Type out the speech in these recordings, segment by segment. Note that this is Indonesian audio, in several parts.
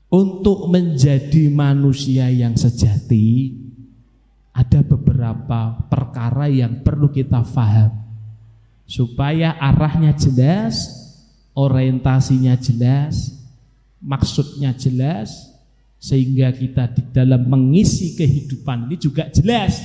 Untuk menjadi manusia yang sejati, ada beberapa perkara yang perlu kita faham supaya arahnya jelas, orientasinya jelas, maksudnya jelas, sehingga kita di dalam mengisi kehidupan ini juga jelas,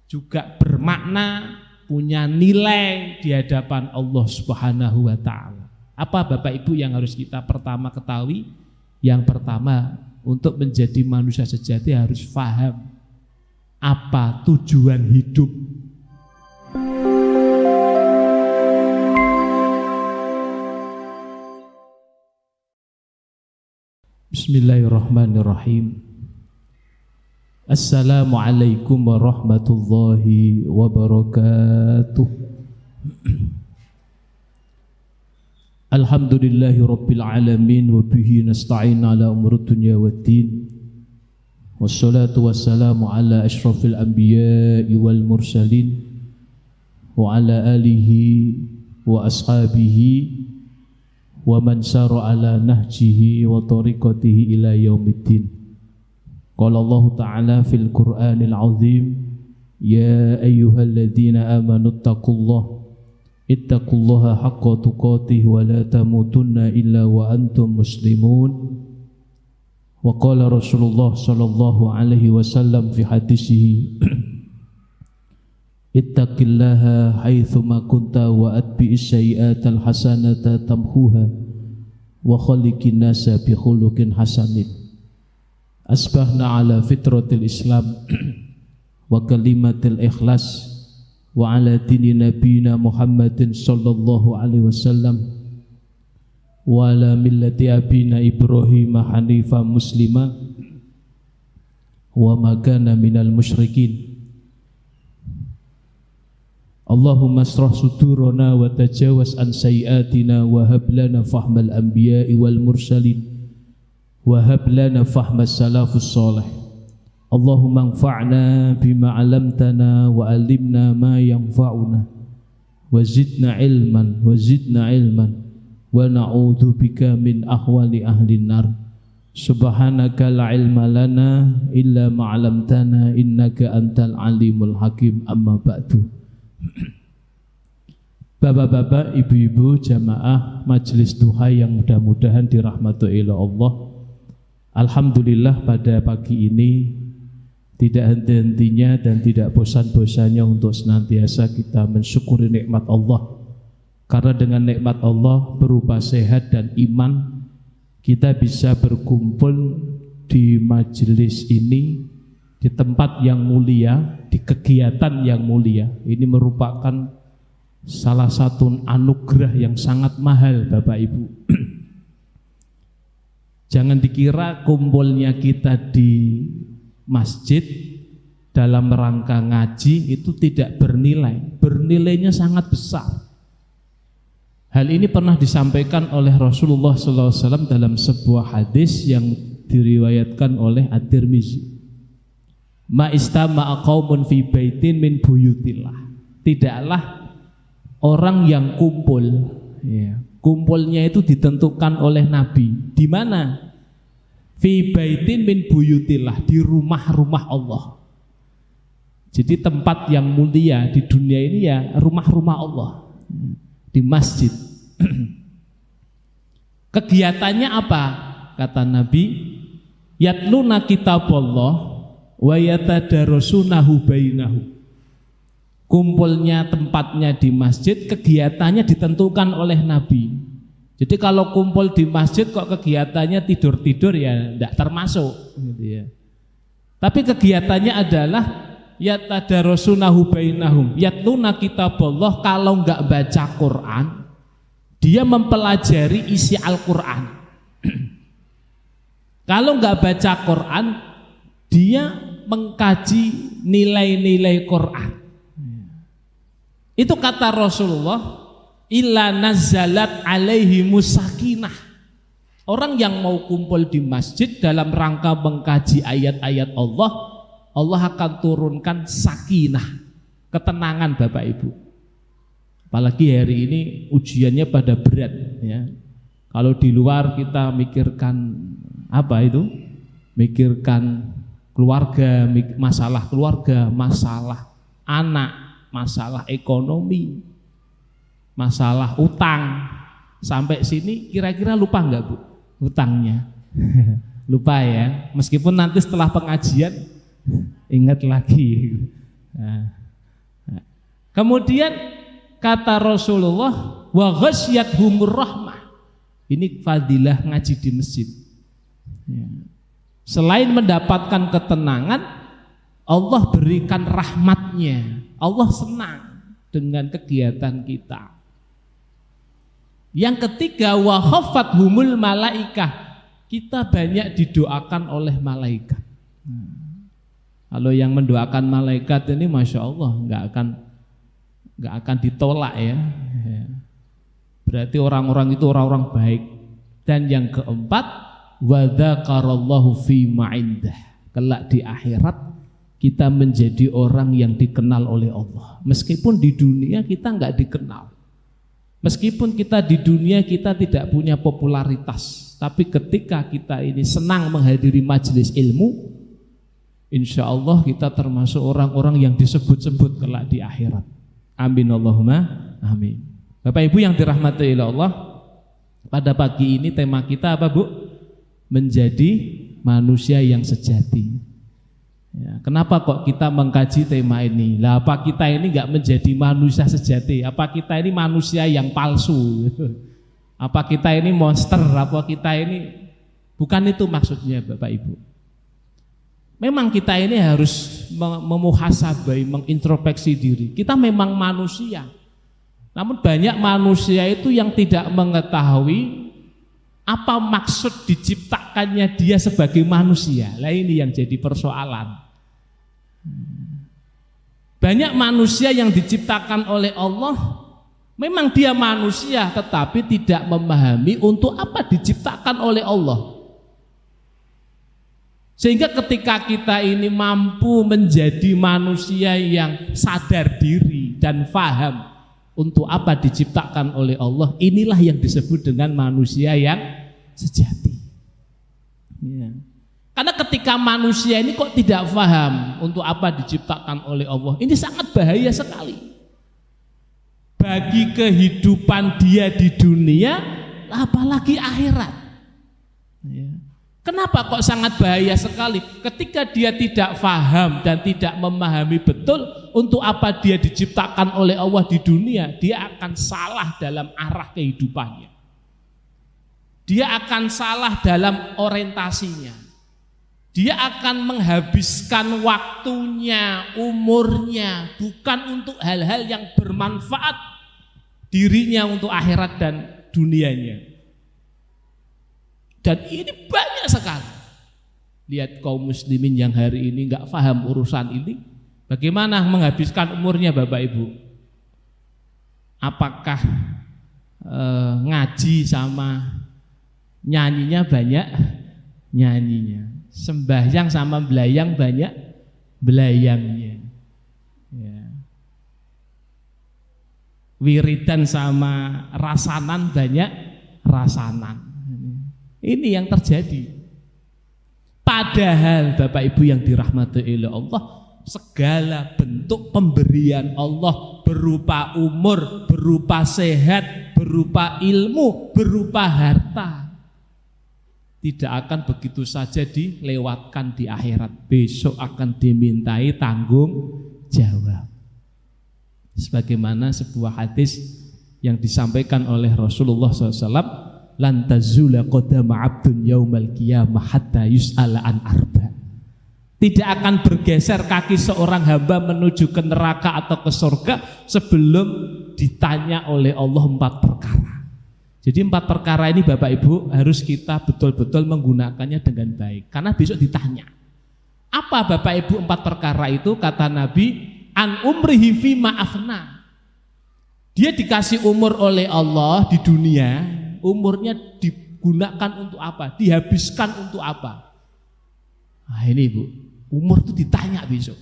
juga bermakna, punya nilai di hadapan Allah Subhanahu wa ta'ala. Apa Bapak Ibu yang harus kita pertama ketahui? Yang pertama, untuk menjadi manusia sejati harus paham apa tujuan hidup. Bismillahirrahmanirrahim. Assalamualaikum warahmatullahi wabarakatuh. Alhamdulillahi rabbil alamin wa bihi nasta'in ala umuri dunya waddin. Wassalatu wassalamu ala asyrafil anbiya'i wal mursalin wa ala alihi wa ashabihi wa man sara ala nahjihi wa tariqatihi ila yaumiddin. Qala Allah ta'ala fil Qur'anil azim, ya ayyuhalladzina amanu taqullaha ittaqullaha haqqa tuqatih wa la tamutunna illa wa antum muslimun. Wa qala Rasulullah sallallahu alaihi wasallam fi hadisihi, ittaqillaha haitsuma kunta wa atbi'is sayyi'atal hasanata tamhuha wa khaliqin nasa bi khuluqin hasanin. Asbahna ala fitratil Islam wa kalimatil ikhlas wa ala dini nabiyina Muhammadin sallallahu alaihi wasallam wa ala millati abina Ibrahim hanifa muslima wa ma kana minal musyrikin. Allahumma asrah sudurana wa tajawaz an sayyiatina wa hab lana fahmal anbiya'i wal mursalin wa hab lana fahmas salafus salih. Allahumma anfa'na bima 'allamtana wa 'allimna ma yanfa'una wa zidna ilman wa na'udzu bika min ahwali ahlin nar. Subhanaka la ilma lana illa ma 'allamtana innaka antal alimul hakim. Amma ba'du. Bapak-bapak, ibu-ibu, jamaah majelis duha yang mudah-mudahan dirahmati oleh Allah. Alhamdulillah pada pagi ini tidak henti-hentinya dan tidak bosan-bosannya untuk senantiasa kita mensyukuri nikmat Allah. Karena dengan nikmat Allah berupa sehat dan iman, kita bisa berkumpul di majelis ini, di tempat yang mulia, di kegiatan yang mulia. Ini merupakan salah satu anugerah yang sangat mahal Bapak Ibu. Jangan dikira kumpulnya kita di masjid dalam rangka ngaji itu tidak bernilai. Bernilainya sangat besar. Hal ini pernah disampaikan oleh Rasulullah SAW dalam sebuah hadis yang diriwayatkan oleh At-Tirmizi. Ma istama'a qaumun fi baitin min buyutillah. Tidaklah orang yang kumpul, ya, kumpulnya itu ditentukan oleh Nabi. Di mana? Fi baitin min buyutillah, di rumah-rumah Allah. Jadi tempat yang mulia di dunia ini ya rumah-rumah Allah, di masjid. Kegiatannya apa? Kata Nabi, yatluna kitaballah wa yatadarasunahu bainahu. Kumpulnya tempatnya di masjid, kegiatannya ditentukan oleh Nabi. Jadi kalau kumpul di masjid kok kegiatannya tidur-tidur ya tidak termasuk gitu ya. Tapi kegiatannya adalah yatadarasunahu bainahum, yatluna kitaballah. Kalau enggak baca Quran, dia mempelajari isi Al-Quran. Kalau enggak baca Quran, dia mengkaji nilai-nilai Quran. Itu kata Rasulullah, illa nazzalat alaihi musakinah. Orang yang mau kumpul di masjid dalam rangka mengkaji ayat-ayat Allah, Allah akan turunkan sakinah, ketenangan Bapak Ibu. Apalagi hari ini ujiannya pada berat ya. Kalau di luar kita mikirkan Apa itu? Mikirkan keluarga, masalah keluarga, masalah anak, masalah ekonomi, masalah utang. Sampai sini kira-kira lupa enggak Bu utangnya? Lupa ya, meskipun nanti setelah pengajian ingat lagi. Kemudian kata Rasulullah, wa ghasyyathumur rahmah. Ini fadilah ngaji di masjid. Selain mendapatkan ketenangan, Allah berikan rahmatnya. Allah senang dengan kegiatan kita. Yang ketiga, wa khafathumul malaikah. Kita banyak didoakan oleh malaikat. Kalau yang mendoakan malaikat ini Masya Allah nggak akan ditolak ya. Berarti orang-orang itu orang-orang baik. Dan yang keempat, wa dzakarallahu fi ma'indah. Kelak di akhirat kita menjadi orang yang dikenal oleh Allah. Meskipun di dunia kita nggak dikenal. Meskipun kita di dunia kita tidak punya popularitas, tapi ketika kita ini senang menghadiri majelis ilmu, insya Allah kita termasuk orang-orang yang disebut-sebut kelak di akhirat. Amin Allahumma amin. Bapak Ibu yang dirahmati oleh Allah, pada pagi ini tema kita apa Bu? Menjadi manusia yang sejati. Ya, kenapa kok kita mengkaji tema ini? Lah apa kita ini enggak menjadi manusia sejati? Apa kita ini manusia yang palsu? Apa kita ini monster? Apa kita ini bukan itu maksudnya Bapak Ibu. Memang kita ini harus memuhasabah, mengintrospeksi diri. Kita memang manusia. Namun banyak manusia itu yang tidak mengetahui apa maksud diciptakannya dia sebagai manusia. Lah ini yang jadi persoalan. Banyak manusia yang diciptakan oleh Allah, memang dia manusia tetapi tidak memahami untuk apa diciptakan oleh Allah. Sehingga ketika kita ini mampu menjadi manusia yang sadar diri dan faham untuk apa diciptakan oleh Allah, inilah yang disebut dengan manusia yang sejati. Ya. Karena ketika manusia ini kok tidak paham untuk apa diciptakan oleh Allah, ini sangat bahaya sekali. Bagi kehidupan dia di dunia, apalagi akhirat. Ya. Kenapa kok sangat bahaya sekali? Ketika dia tidak paham dan tidak memahami betul untuk apa dia diciptakan oleh Allah di dunia, dia akan salah dalam arah kehidupannya. Dia akan salah dalam orientasinya. Dia akan menghabiskan waktunya, umurnya bukan untuk hal-hal yang bermanfaat dirinya untuk akhirat dan dunianya. Dan ini banyak sekali. Lihat kaum muslimin yang hari ini enggak paham urusan ini. Bagaimana menghabiskan umurnya Bapak Ibu? Apakah ngaji sama nyanyinya banyak nyanyinya? Sembahyang sama belayang banyak belayangnya. Ya. Wiridan sama rasanan banyak rasanan. Ini yang terjadi. Padahal Bapak Ibu yang dirahmati oleh Allah, segala bentuk pemberian Allah berupa umur, berupa sehat, berupa ilmu, berupa harta, tidak akan begitu saja dilewatkan di akhirat. Besok akan dimintai tanggung jawab. Sebagaimana sebuah hadis yang disampaikan oleh Rasulullah SAW, lan tazula qadama 'abdun yaumal qiyamah hatta yus'ala an arba. Tidak akan bergeser kaki seorang hamba menuju ke neraka atau ke surga sebelum ditanya oleh Allah 4 perkara. Jadi 4 perkara ini Bapak Ibu harus kita betul-betul menggunakannya dengan baik. Karena besok ditanya. Apa Bapak Ibu 4 perkara itu? Kata Nabi, an umrihi fi ma'afna. Dia dikasih umur oleh Allah di dunia, umurnya digunakan untuk apa? Dihabiskan untuk apa? Nah ini Bu, umur itu ditanya besok.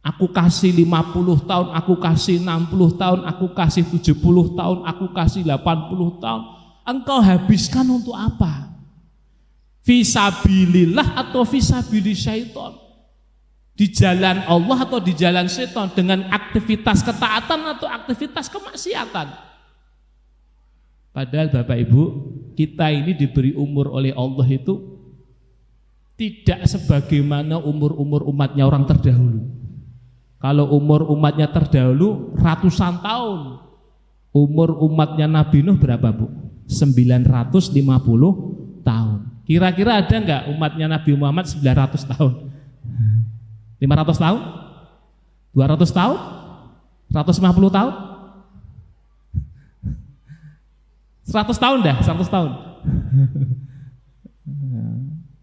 Aku kasih 50 tahun, aku kasih 60 tahun, aku kasih 70 tahun, aku kasih 80 tahun. Engkau habiskan untuk apa? Fisabilillah atau fisabili syaiton, di jalan Allah atau di jalan syaitan, dengan aktivitas ketaatan atau aktivitas kemaksiatan. Padahal Bapak Ibu, kita ini diberi umur oleh Allah itu tidak sebagaimana umur-umur umatnya orang terdahulu. Kalau umur umatnya terdahulu ratusan tahun, umur umatnya Nabi Nuh berapa Bu? 950 tahun. Kira-kira ada enggak umatnya Nabi Muhammad 900 tahun? 500 tahun? 200 tahun? 150 tahun? 100 tahun dah, 100 tahun.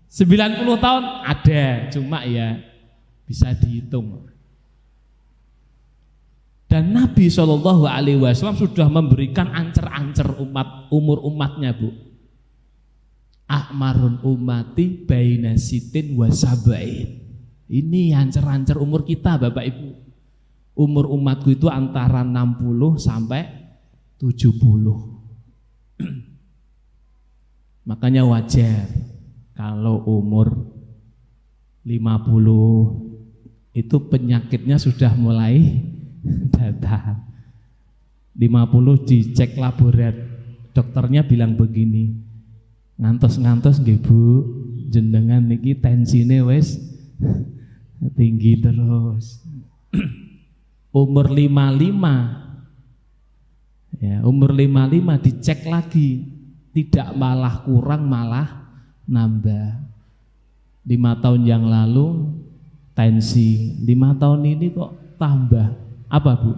90 tahun ada, cuma ya bisa dihitung. Dan Nabi SAW sudah memberikan ancer-ancer umur umatnya Bu. Akmarun ummati baina sitin wa sab'in. Ini ancer-ancer umur kita Bapak Ibu. Umur umatku itu antara 60 sampai 70. Makanya wajar kalau umur 50 itu penyakitnya sudah mulai datang. 50 dicek laborat, dokternya bilang begini, ngantos-ngantos nggih Bu, jenengan niki tensine wis tinggi terus. Umur 55 ya, umur 55 dicek lagi, tidak malah kurang malah nambah. 5 tahun yang lalu tensi, 5 tahun ini kok tambah. Apa Bu?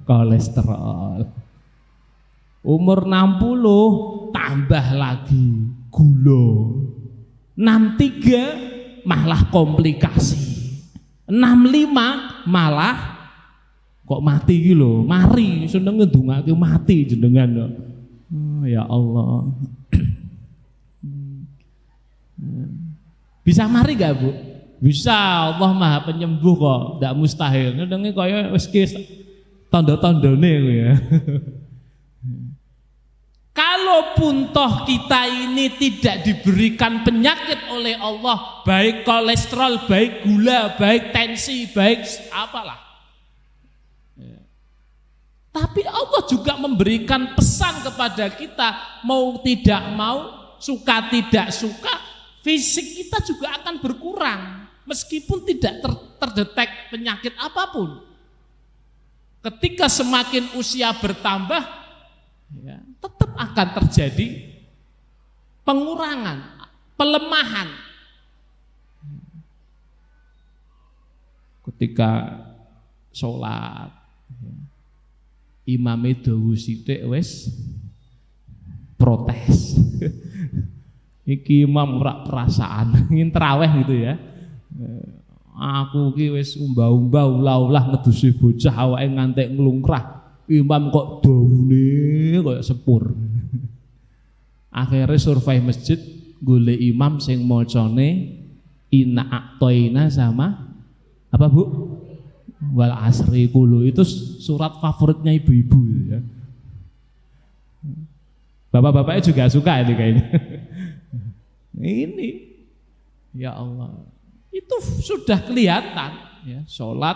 Kolesterol. Umur 60 tambah lagi gula. 63 malah komplikasi. 65 malah kok mati iki lho. Mari seneng ndongake mati jenengan. Ya Allah. Bisa mari gak Bu? Bisa, Allah Maha Penyembuh kok, tidak mustahil. Ngene kaya wis tanda-tandane ya. Kalaupun toh kita ini tidak diberikan penyakit oleh Allah, baik kolesterol, baik gula, baik tensi, baik apalah. Tapi Allah juga memberikan pesan kepada kita, mau tidak mau, suka tidak suka, fisik kita juga akan berkurang. Meskipun tidak terdetek penyakit apapun. Ketika semakin usia bertambah, ya, tetap akan terjadi pengurangan, pelemahan. Ketika sholat, imam dawu sithik wis protes. Iki imam ora perasaan, ingin tarawih gitu ya. Aku ki wis umbah-umbah ulah-ulah ngedusi bocah awake ngantek nglungkrah. Imam kok daune kaya sepur. Akhirnya survei masjid golek imam sing macane inna a'toina sama apa Bu? Wal asri kulo, itu surat favoritnya ibu-ibu ya. Bapak-bapaknya juga suka ini kayaknya. Ini ya Allah, itu sudah kelihatan ya, sholat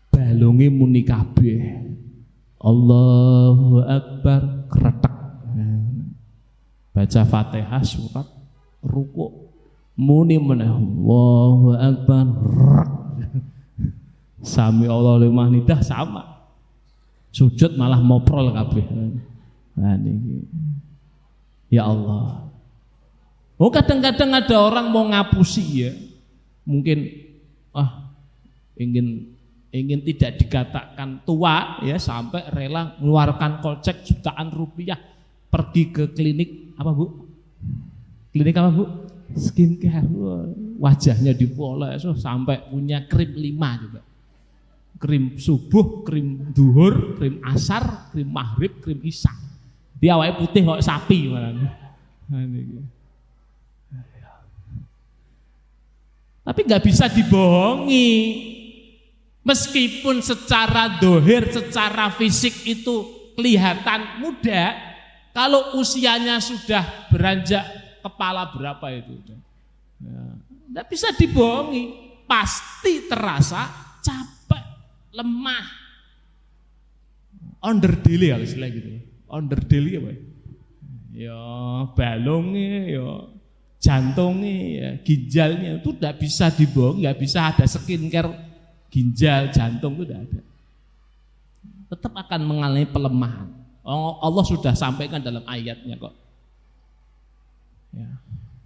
balungi muni kabeh. Allahu Akbar kretek. Baca Fatihah surat ruku muni meneh Allahu Akbar. Sami Allah liman hamidah sama. Sujud malah moprol kabeh. Nah niki. Ya Allah. Oh kadang-kadang ada orang mau ngapusi ya, mungkin ingin tidak dikatakan tua ya, sampai rela mengeluarkan kocek jutaan rupiah pergi ke klinik apa Bu? Klinik apa Bu? Skincare. Wajahnya dipoles sampai punya krim 5 juga. Krim subuh, krim duhur, krim asar, krim maghrib, krim isya. Dia awake putih kok sapi malah. Tapi nggak bisa dibohongi, meskipun secara dohir, secara fisik itu kelihatan muda, kalau usianya sudah beranjak kepala berapa itu. Tidak bisa dibohongi, pasti terasa capek, lemah, onderdili kalau istilah gitu. Onderdili apa? Ya balungnya, ya jantungnya, ya ginjalnya itu tidak bisa dibohongi, nggak bisa ada skincare ginjal, jantung itu tidak ada. Tetap akan mengalami pelemahan. Allah sudah sampaikan dalam ayatnya kok. Ya.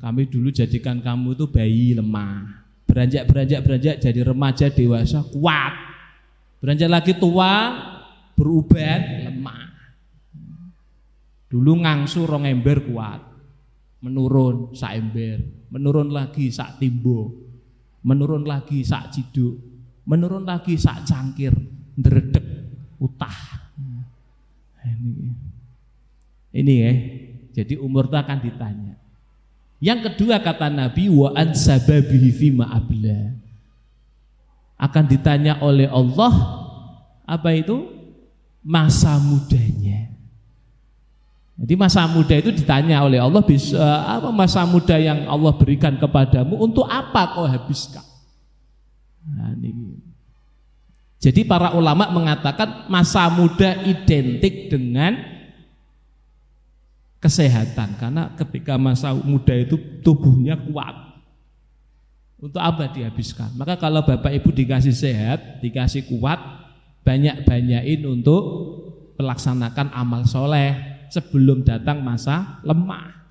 Kami dulu jadikan kamu itu bayi lemah, beranjak jadi remaja dewasa kuat, beranjak lagi tua beruban lemah. Dulu ngangsu 2 ember kuat, menurun 1 ember, menurun lagi 1 timbo, menurun lagi 1 ciduk, menurun lagi 1 cangkir, ndredeg utah. Ini ya, jadi umur itu akan ditanya. Yang kedua kata Nabi, wa an sababihi fima abla. Akan ditanya oleh Allah apa itu? Masa mudanya. Jadi masa muda itu ditanya oleh Allah, apa masa muda yang Allah berikan kepadamu, untuk apa kau habiskan? Nah, ini. Jadi para ulama mengatakan masa muda identik dengan kesehatan, karena ketika masa muda itu tubuhnya kuat. Untuk apa dihabiskan? Maka kalau Bapak Ibu dikasih sehat, dikasih kuat, banyak-banyain untuk melaksanakan amal soleh sebelum datang masa lemah.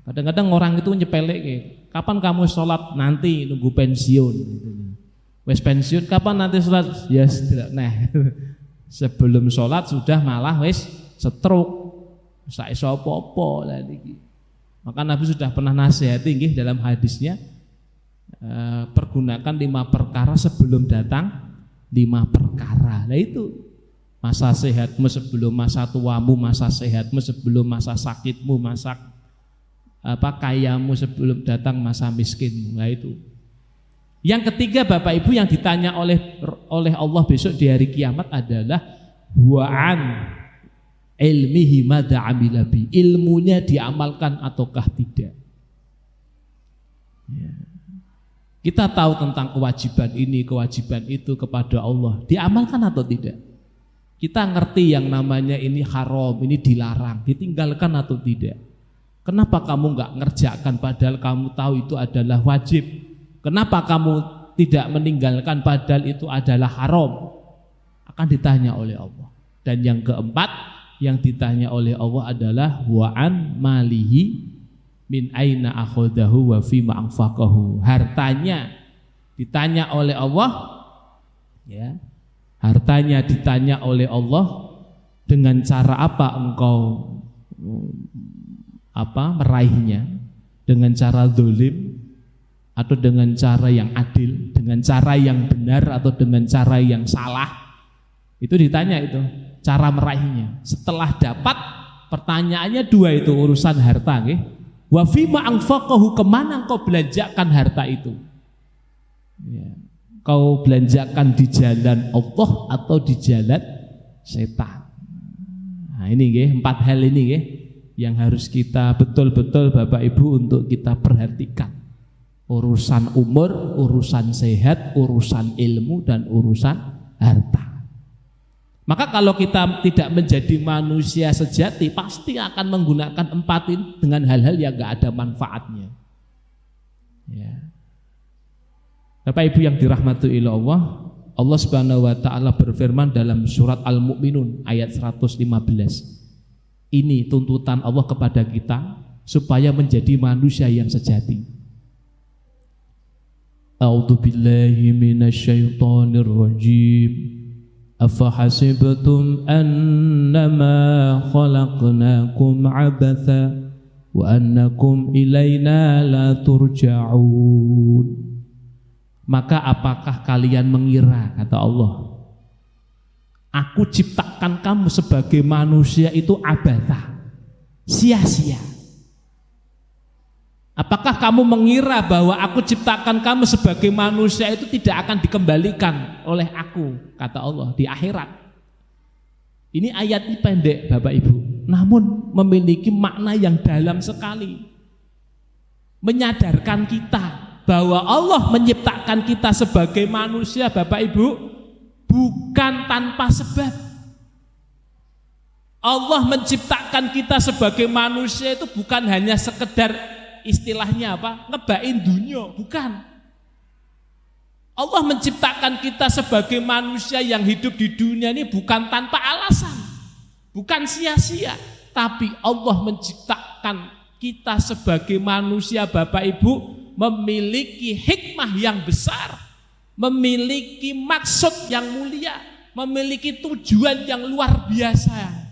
Kadang-kadang orang itu nyepelek, kapan kamu sholat? Nanti nunggu pensiun. Wes pensiun kapan nanti sholat? Ya yes, nah sebelum sholat sudah malah wes stroke. Saisa apa-apa lah niki. Maka Nabi sudah pernah nasihati nggih dalam hadisnya, pergunakan 5 perkara sebelum datang 5 perkara. Nah itu masa sehatmu sebelum masa tuamu, masa sehatmu sebelum masa sakitmu, masa kayamu sebelum datang masa miskinmu. Nah itu. Yang ketiga Bapak Ibu yang ditanya oleh Allah besok di hari kiamat adalah wa'an ilmihi madza amila bi, ilmunya diamalkan ataukah tidak. Ya. Kita tahu tentang kewajiban ini, kewajiban itu kepada Allah, diamalkan atau tidak? Kita ngerti yang namanya ini haram, ini dilarang, ditinggalkan atau tidak? Kenapa kamu nggak ngerjakan padahal kamu tahu itu adalah wajib? Kenapa kamu tidak meninggalkan padahal itu adalah haram? Akan ditanya oleh Allah. Dan yang keempat yang ditanya oleh Allah adalah wa'an malihi min aina akhadahu wa fima anfaqahu. Hartanya ditanya oleh Allah, ya. Hartanya ditanya oleh Allah, dengan cara apa engkau meraihnya? Dengan cara zalim atau dengan cara yang adil, dengan cara yang benar atau dengan cara yang salah? Itu ditanya itu. Cara meraihnya. Setelah dapat, pertanyaannya 2 itu urusan harta, nggih. Wa fima anfaqahu, kemana engkau belanjakan harta itu? Ya. Kau belanjakan di jalan Allah atau di jalan setan? Nah, ini nggih, 4 hal ini nggih yang harus kita betul-betul Bapak Ibu untuk kita perhatikan. Urusan umur, urusan sehat, urusan ilmu dan urusan harta. Maka kalau kita tidak menjadi manusia sejati, pasti akan menggunakan 4 ini dengan hal-hal yang gak ada manfaatnya. Ya. Bapak Ibu yang dirahmati oleh Allah, Allah Subhanahu wa taala berfirman dalam surat Al-Mu'minun ayat 115. Ini tuntutan Allah kepada kita supaya menjadi manusia yang sejati. A'udzu billahi minasyaitonir rajim. Afahasibtum annama khalaqnakum abatha wa annakum ilaina la turja'un. Maka apakah kalian mengira, kata Allah, aku ciptakan kamu sebagai manusia itu abatha, sia-sia. Apakah kamu mengira bahwa aku ciptakan kamu sebagai manusia itu tidak akan dikembalikan oleh aku, kata Allah, di akhirat? Ini ayat ini pendek Bapak Ibu. namun memiliki makna yang dalam sekali. Menyadarkan kita bahwa Allah menciptakan kita sebagai manusia, Bapak Ibu, bukan tanpa sebab. Allah menciptakan kita sebagai manusia itu bukan hanya sekedar istilahnya apa? Ngebain dunia, bukan. Allah menciptakan kita sebagai manusia yang hidup di dunia ini bukan tanpa alasan, bukan sia-sia, tapi Allah menciptakan kita sebagai manusia, Bapak Ibu, memiliki hikmah yang besar, memiliki maksud yang mulia, memiliki tujuan yang luar biasa.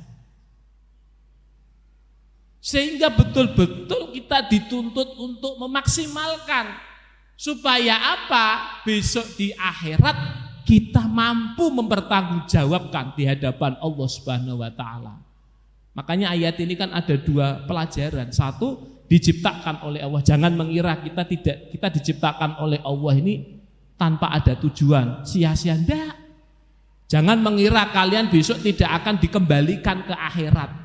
Sehingga betul-betul kita dituntut untuk memaksimalkan. Supaya apa? Besok di akhirat kita mampu mempertanggungjawabkan di hadapan Allah Subhanahu wa taala. Makanya ayat ini kan ada dua pelajaran. Satu, diciptakan oleh Allah. Jangan mengira kita diciptakan oleh Allah ini tanpa ada tujuan, sia-sia. Enggak. Jangan mengira kalian besok tidak akan dikembalikan ke akhirat.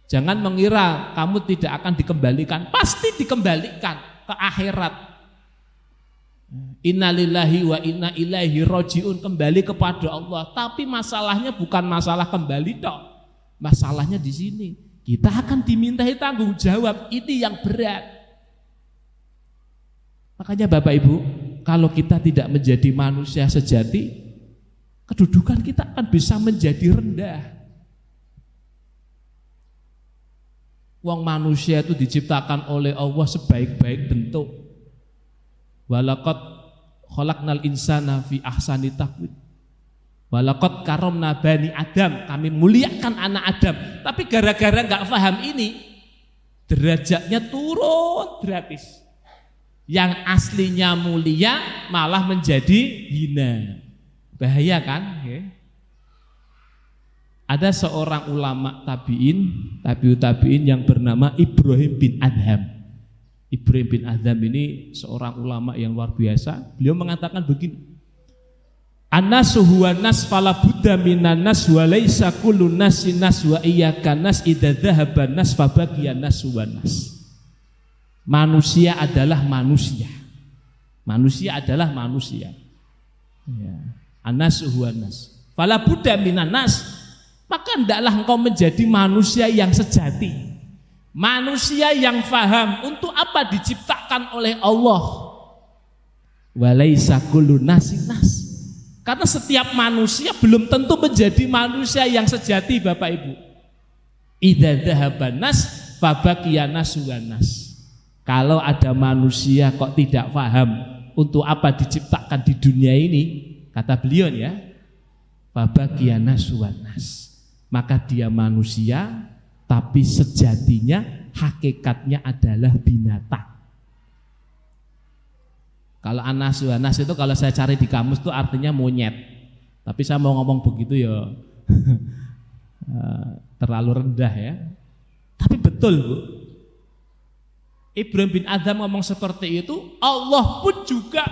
Jangan mengira kamu tidak akan dikembalikan, pasti dikembalikan ke akhirat. Innalillahi wa inna ilaihi rajiun, kembali kepada Allah. Tapi masalahnya bukan masalah kembali tok. Masalahnya di sini kita akan dimintai tanggung jawab, ini yang berat. Makanya Bapak Ibu, kalau kita tidak menjadi manusia sejati, kedudukan kita akan bisa menjadi rendah. Wong manusia itu diciptakan oleh Allah sebaik-baik bentuk. Walaqad khalaqnal insana fi ahsani taqwim. Walaqad karomna bani Adam, kami muliakan anak Adam. Tapi gara-gara enggak paham ini, derajatnya turun gratis. Yang aslinya mulia malah menjadi hina. Bahaya kan? Ada seorang ulama tabi'ut tabi'in yang bernama Ibrahim bin Adham. Ibrahim bin Adham ini seorang ulama yang luar biasa. Beliau mengatakan begini, An-nasu huwa nas fala budda minan nas wa laisa kullu nasin nas wa iyyaka nas idza dhahaba nas fa baqiya nas wa nas. Manusia adalah manusia. Manusia adalah manusia. Ya. An-nasu huwa nas fala budda minan nas. Maka hendaklah engkau menjadi manusia yang sejati. Manusia yang faham untuk apa diciptakan oleh Allah. Walaisa kullu nasin nas. Karena setiap manusia belum tentu menjadi manusia yang sejati, Bapak Ibu. Idza dhahaban nas fa baqiya nasu wan nas. Kalau ada manusia kok tidak paham untuk apa diciptakan di dunia ini, kata beliau ya, fa baqiya nasu wan nas. Maka dia manusia, tapi sejatinya hakikatnya adalah binatang. Kalau anas itu kalau saya cari di kamus itu artinya monyet. Tapi saya mau ngomong begitu ya terlalu rendah ya. Tapi betul Bu, Ibrahim bin Adham ngomong seperti itu, Allah pun juga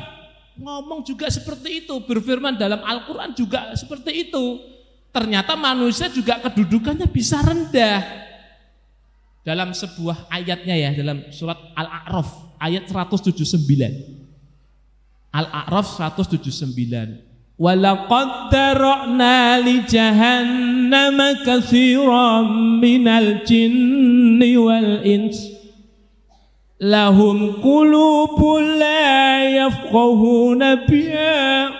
ngomong juga seperti itu, berfirman dalam Al-Quran juga seperti itu. Ternyata manusia juga kedudukannya bisa rendah. Dalam sebuah ayatnya ya, dalam surat Al-A'raf ayat 179. Al-A'raf 179. Walaqad dara'na li jahannama katsiran minal jinni wal ins lahum qulubun la yafqahuna biha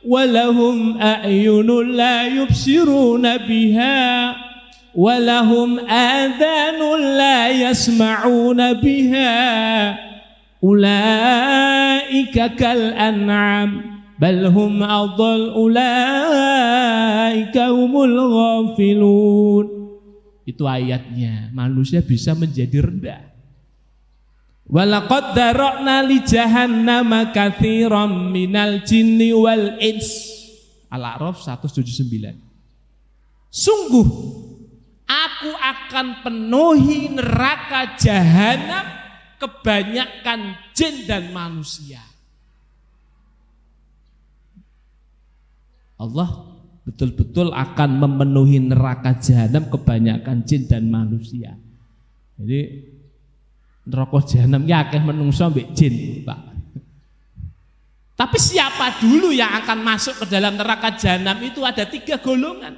walahum a'yunun la yubsiruna biha walahum adhanun la yasma'una biha ulaika kal an'am bal hum adall ulaika humul ghafilun. Itu ayatnya, manusia bisa menjadi rendah. Walaqad dara'na li jahannama katsiran minal jinni wal ins. Al-A'raf 179. Sungguh aku akan penuhi neraka jahanam kebanyakan jin dan manusia. Allah betul-betul akan memenuhi neraka jahanam kebanyakan jin dan manusia. Jadi neraka jahanam ya akeh menungso mbek jin, Pak. Tapi siapa dulu yang akan masuk ke dalam neraka jahanam itu ada 3 golongan.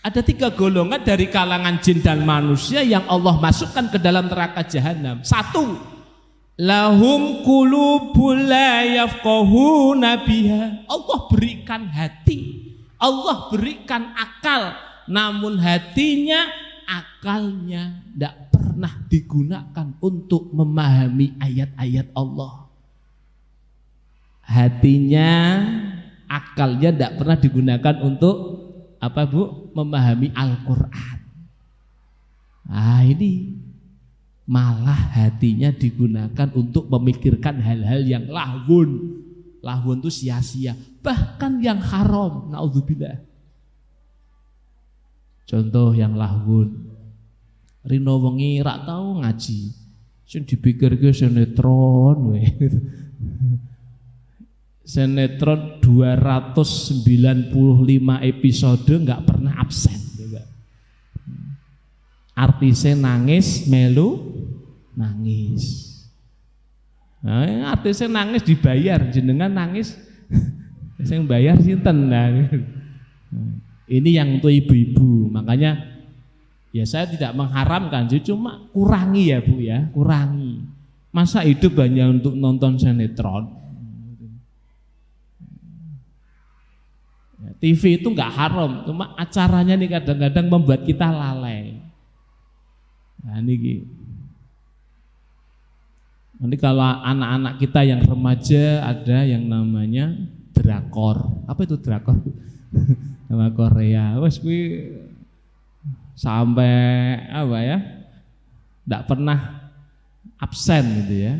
Ada 3 golongan dari kalangan jin dan manusia yang Allah masukkan ke dalam neraka jahanam. 1, lahum qulubul la yafqahuna biha. Allah berikan hati, Allah berikan akal, namun akalnya tidak pernah digunakan untuk memahami ayat-ayat Allah. Hatinya, akalnya tidak pernah digunakan untuk apa, Bu? Memahami Al-Quran. Nah, ini malah hatinya digunakan untuk memikirkan hal-hal yang lahwun. Lahwun itu sia-sia, bahkan yang haram. Naudzubillah. Contoh yang lahwun, rino wengi rak tau ngaji, sing dipikirke sinetron we. Sinetron 295 episode nggak pernah absen. Artisnya nangis, melu nangis. Nah, artisnya nangis dibayar, jenengan nangis, yang bayar sinten. Ini yang untuk ibu-ibu, makanya ya saya tidak mengharamkan, cuma kurangi ya Bu ya, kurangi. Masa hidup hanya untuk nonton sinetron? TV itu nggak haram, cuma acaranya nih kadang-kadang membuat kita lalai. Nah ini kalau anak-anak kita yang remaja ada yang namanya drakor. Apa itu drakor? Nama Korea. Wes kuwi sampai apa ya? Nggak pernah absen gitu ya.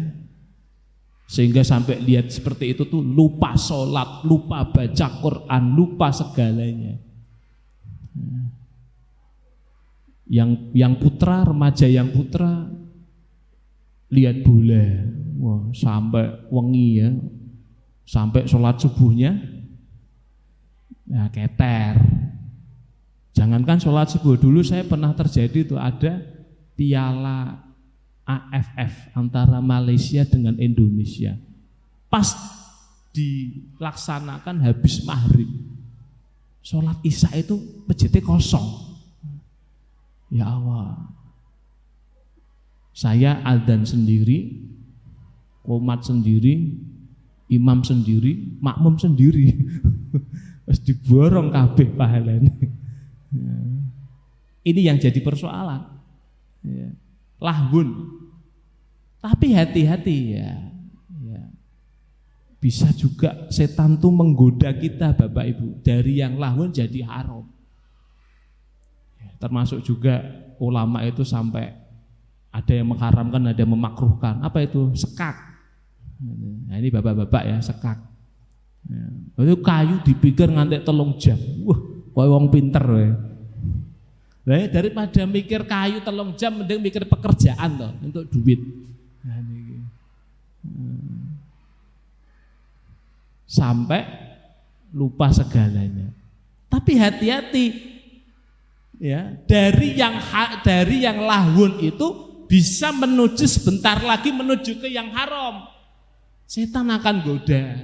Sehingga sampai lihat seperti itu tuh lupa sholat, lupa baca Quran, lupa segalanya. Yang putra, remaja yang putra lihat bola, wah sampai wengi ya, sampai sholat subuhnya, ya keter. Jangankan sholat subuh, dulu saya pernah terjadi tuh ada piala AFF antara Malaysia dengan Indonesia. Pas dilaksanakan habis maghrib, sholat isya itu masjidnya kosong. Ya Allah, saya adzan sendiri, qomat sendiri, imam sendiri, makmum sendiri. Terus diborong kabeh pahalanya. Ini yang jadi persoalan. Lahwun. Tapi hati-hati ya. Bisa juga setan tuh menggoda kita Bapak Ibu, dari yang lahwun jadi haram. Termasuk juga ulama itu sampai ada yang mengharamkan, ada yang memakruhkan. Apa itu? Sekak. Nah, ini bapak-bapak ya, sekak. Itu kayu dipikir ngantek 3 jam. Wah, kowe wong pinter we. Nah, daripada mikir kayu 3 jam, mending mikir pekerjaan toh untuk duit. Nah, sampai lupa segalanya. Tapi hati-hati ya, dari yang lahwun itu bisa menuju sebentar lagi menuju ke yang haram. Setan akan goda.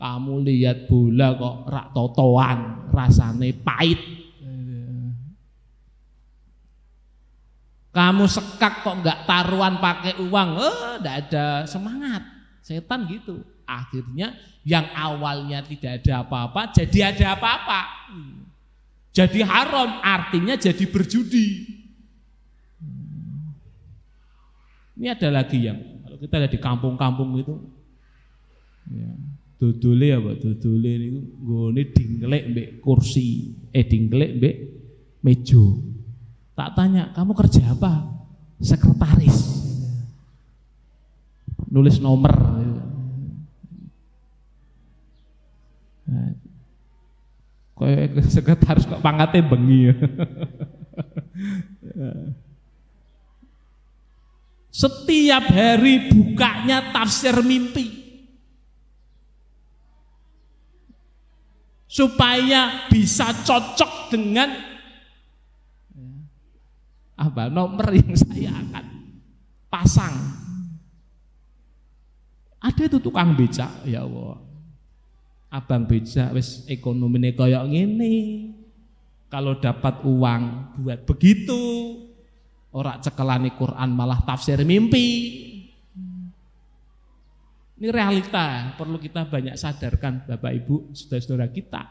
Kamu lihat bola kok rak totoan, rasane pahit. Kamu sekak kok enggak taruhan pakai uang, enggak ada semangat. Setan gitu. Akhirnya yang awalnya tidak ada apa-apa jadi ada apa-apa. Jadi haram, artinya jadi berjudi. Ini ada lagi yang kalau kita ada di kampung-kampung itu, ya, dodole ya Pak, dodole niku nggone dingklek mbek kursi, dingklek mbek meja. Tak tanya, kamu kerja apa? Sekretaris. Nulis nomor. Nah, kayak sekretaris kok pangkatnya bengi ya. Setiap hari bukanya tafsir mimpi. supaya bisa cocok dengan nomor yang saya akan pasang. Ada itu tukang becak, ya Allah. Abang becak wis ekonomine kaya ngene. Kalau dapat uang buat begitu, ora cekelane Quran malah tafsir mimpi. Ini realita, perlu kita banyak sadarkan Bapak Ibu, saudara-saudara kita.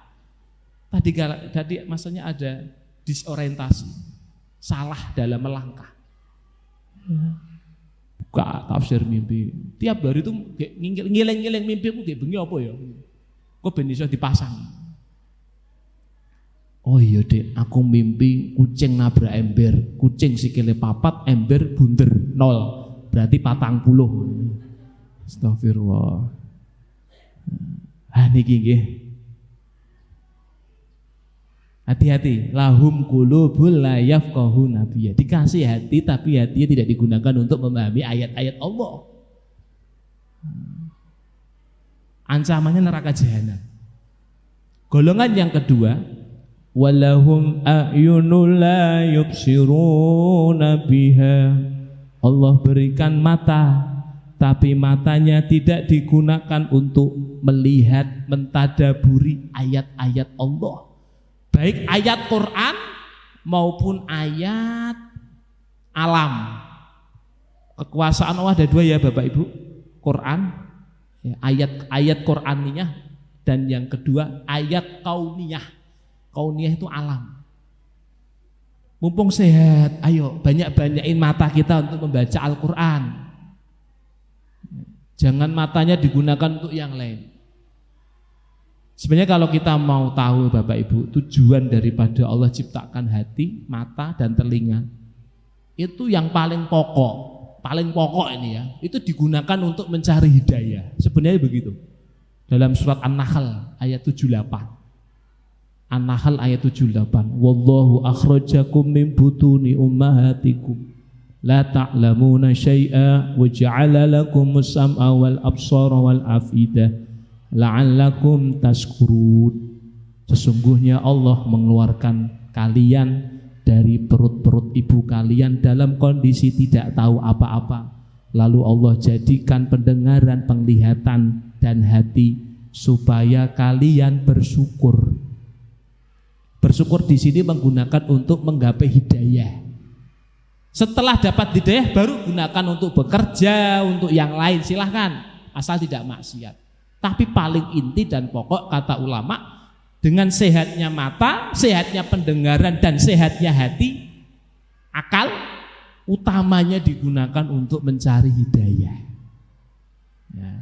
Tadi maksudnya ada disorientasi, salah dalam melangkah. Buka tafsir mimpi. Tiap hari itu ngiling-ngiling mimpiku kayak bengi apa ya? Kok ben iso dipasang. Oh iya Dek, aku mimpi kucing nabrak ember, kucing sikile 4, ember bunder 0. Berarti 40. Astagfirullah. Niki nggih. Hati-hati, lahum qulubul la yafqahuna biha. Dikasih hati tapi hatinya tidak digunakan untuk memahami ayat-ayat Allah. Ancamannya neraka jahanam. Golongan yang kedua, walahum a'yunul la yubsiruna biha. Allah berikan mata, tapi matanya tidak digunakan untuk melihat, mentadaburi ayat-ayat Allah. Baik ayat Quran maupun ayat alam. Kekuasaan Allah ada 2 ya Bapak Ibu. Quran, ya, ayat Quraniyah, dan yang kedua ayat kauniyah. Kauniyah itu alam. Mumpung sehat, ayo banyak-banyakin mata kita untuk membaca Al-Quran. Jangan matanya digunakan untuk yang lain. Sebenarnya kalau kita mau tahu Bapak Ibu, tujuan daripada Allah ciptakan hati, mata, dan telinga, itu yang paling pokok ini ya, itu digunakan untuk mencari hidayah. Sebenarnya begitu. Dalam surat An-Nahl ayat 78. An-Nahl ayat 78. Wallahu akhrajakum min butuni ummahatikum la ta'lamuna syai'a wa ja'ala lakumus sam'a wal absara wal afidah la'allakum tashkurun. Sesungguhnya Allah mengeluarkan kalian dari perut-perut ibu kalian dalam kondisi tidak tahu apa-apa. Lalu Allah jadikan pendengaran, penglihatan, dan hati supaya kalian bersyukur. Bersyukur di sini menggunakan untuk menggapai hidayah. Setelah dapat hidayah baru gunakan untuk bekerja, untuk yang lain silahkan, asal tidak maksiat. Tapi paling inti dan pokok kata ulama, dengan sehatnya mata, sehatnya pendengaran, dan sehatnya hati, akal utamanya digunakan untuk mencari hidayah. Ya.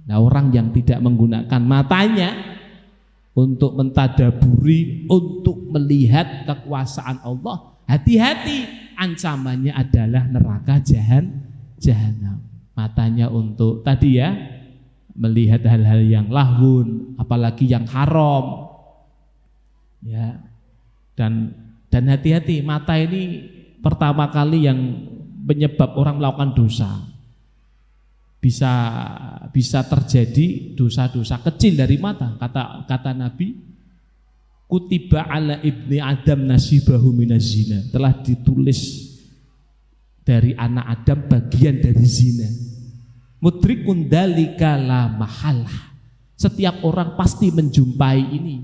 Nah, orang yang tidak menggunakan matanya untuk mentadaburi, untuk melihat kekuasaan Allah, hati-hati, ancamannya adalah neraka jahanam. Matanya untuk tadi ya, melihat hal-hal yang lahun, apalagi yang haram. Ya. Dan hati-hati, mata ini pertama kali yang penyebab orang melakukan dosa. Bisa terjadi dosa-dosa kecil dari mata. Kata Nabi, kutiba ala ibni Adam nasibahu minaz zina. Telah ditulis dari anak Adam bagian dari zina. Mudrikun dalika la mahalah. Setiap orang pasti menjumpai ini.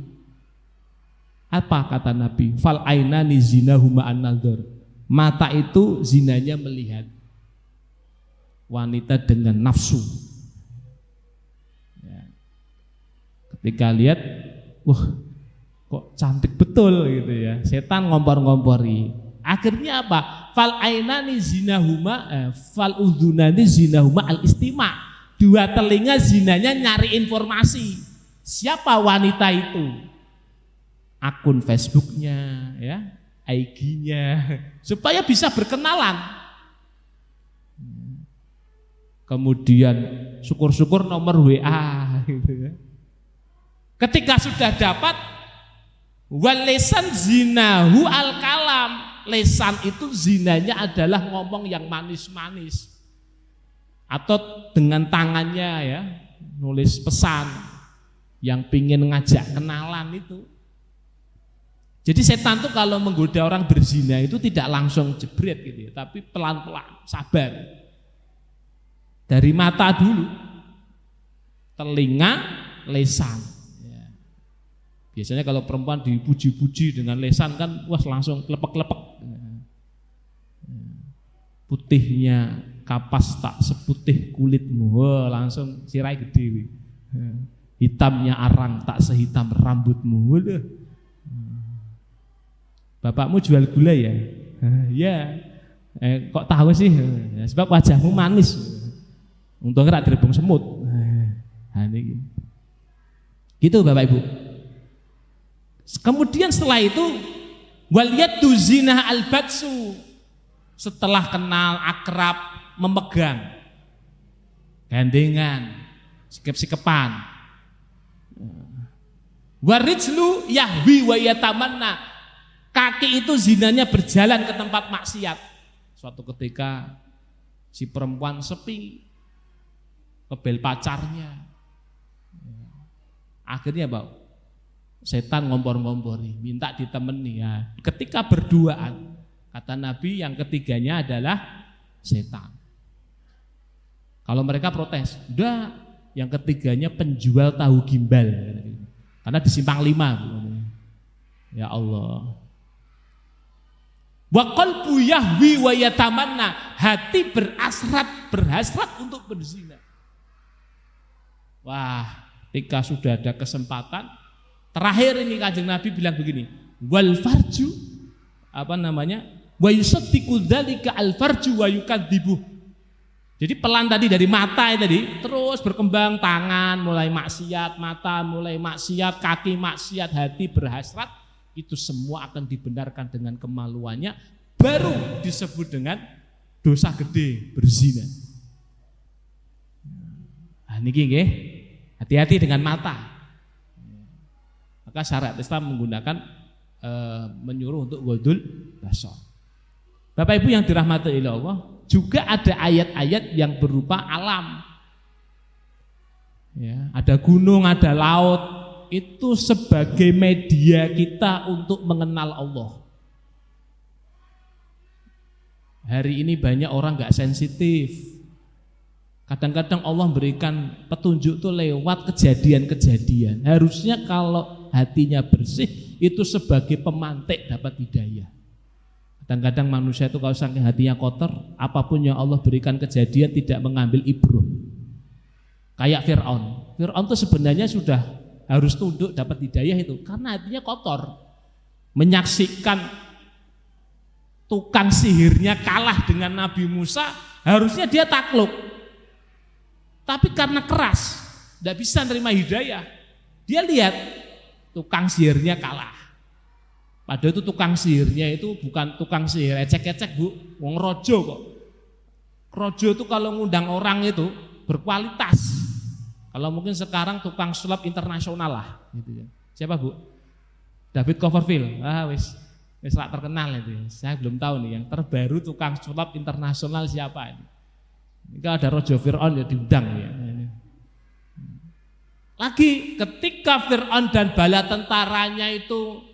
Apa kata Nabi? Fal ainani zinahuma an-nadhar. Mata itu zinanya melihat wanita dengan nafsu. Ya. Ketika lihat, wah kok cantik betul gitu ya. Setan ngompor-ngompori. Akhirnya apa? Fal ainani zinahuma, fal udhunani zinahuma al-istima. 2 telinga zinanya nyari informasi. Siapa wanita itu? Akun Facebooknya, ya, IG-nya, supaya bisa berkenalan. Kemudian syukur-syukur nomor WA gitu ya. Ketika sudah dapat, wal lisan zinahu al kalam. Lesan itu zinanya adalah ngomong yang manis-manis. Atau dengan tangannya ya, nulis pesan. yang pingin ngajak kenalan itu. Jadi setan tuh kalau menggoda orang berzina itu tidak langsung jebret gitu ya, tapi pelan-pelan, sabar. Dari mata dulu, telinga, lesan. Ya. Biasanya kalau perempuan dipuji-puji dengan lesan kan, wah langsung klepek-klepek. Putihnya kapas tak seputih kulitmu, wah langsung sirai gede. Hitamnya arang tak sehitam rambutmu, waduh. Bapakmu jual gula ya? Ya. Kok tahu sih? Ya, sebab wajahmu manis. Untung ora direbung semut. Nah, ini. Gitu Bapak Ibu. Kemudian setelah itu waliyatu zina al-batsu. Setelah kenal, akrab, memegang, gandengan, sikep-sikepan. Warijlu yahwi wa yatamanna. Kaki itu zinanya berjalan ke tempat maksiat. Suatu ketika si perempuan sepi, kebel pacarnya. Akhirnya setan ngompor-ngompori, minta ditemani. Ya. Ketika berduaan, kata Nabi yang ketiganya adalah setan. Kalau mereka protes, udah yang ketiganya penjual tahu gimbal. Karena di simpang 5. Ya Allah. Wa qalbu yahwi wa yatamanna, hati berhasrat untuk berzina. Wah, ketika sudah ada kesempatan, terakhir ini Kanjeng Nabi bilang begini, wal farju wa yusaddiqu dzalika al farju wa yukadzibuh. Jadi pelan tadi dari mata tadi terus berkembang, tangan mulai maksiat, mata mulai maksiat, kaki maksiat, hati berhasrat. Itu semua akan dibenarkan dengan kemaluannya, baru disebut dengan dosa gede, berzina. Nah, niki nggih, hati-hati dengan mata. Maka syariat Islam menggunakan menyuruh untuk ghadul basar. Bapak Ibu yang dirahmati oleh Allah, juga ada ayat-ayat yang berupa alam. Ya, ada gunung, ada laut. Itu sebagai media kita untuk mengenal Allah. Hari ini banyak orang gak sensitif. Kadang-kadang Allah berikan petunjuk itu lewat kejadian-kejadian. Harusnya kalau hatinya bersih, itu sebagai pemantik dapat hidayah. Kadang-kadang manusia itu kalau saking hatinya kotor, apapun yang Allah berikan kejadian tidak mengambil ibrah. Kayak Fir'aun. Fir'aun itu sebenarnya sudah harus tunduk dapat hidayah itu karena hatinya kotor. Menyaksikan tukang sihirnya kalah dengan Nabi Musa, harusnya dia takluk. Tapi karena keras, tidak bisa nerima hidayah. Dia lihat tukang sihirnya kalah. Padahal itu tukang sihirnya itu bukan tukang sihir ecek-ecek, Bu, wong rojo kok. Rojo itu kalau ngundang orang itu berkualitas. Kalau mungkin sekarang tukang sulap internasional lah, gitu ya. Siapa Bu? David Copperfield. Wis lah terkenal itu. Saya belum tahu nih yang terbaru tukang sulap internasional siapa ini. Ini ada Rojo Fir'aun ya diundang ya. Lagi ketika Fir'aun dan bala tentaranya itu